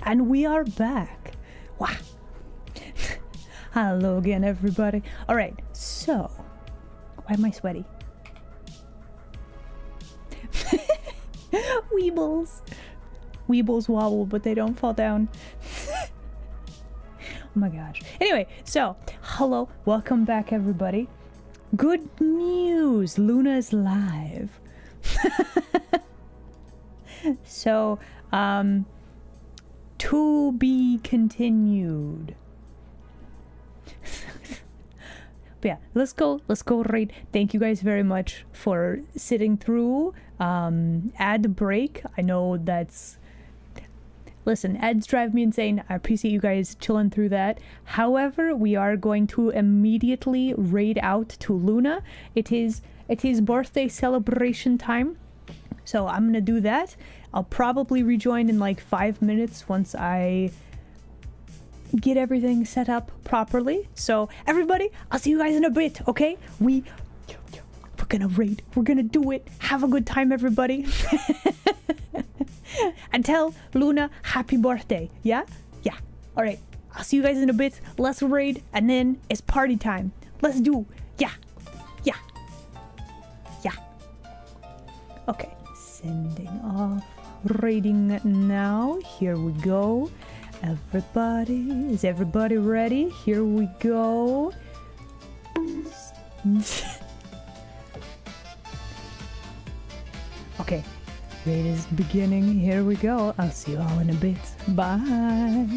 And we are back. Wow. Hello again, everybody. All right, so why am I sweaty? Weebles. Weebles wobble, but they don't fall down. Oh my gosh. Anyway, so hello, welcome back, everybody. Good news, Luna is live. So, to be continued. But yeah, let's go right. Thank you guys very much for sitting through ad break. I know that's, listen, ads drive me insane. I appreciate you guys chilling through that. However, we are going to immediately raid out to Luna. It is birthday celebration time, so I'm gonna do that. I'll probably rejoin in like 5 minutes once I get everything set up properly. So everybody, I'll see you guys in a bit, okay? We're gonna raid. We're gonna do it. Have a good time, everybody. And tell Luna happy birthday. Yeah? Yeah. All right. I'll see you guys in a bit. Let's raid, and then it's party time. Let's do. Yeah. Yeah. Yeah. Okay. Sending off. Raiding now. Here we go. Everybody, is everybody ready? Here we go. Okay, raid is beginning. Here we go. I'll see you all in a bit. Bye.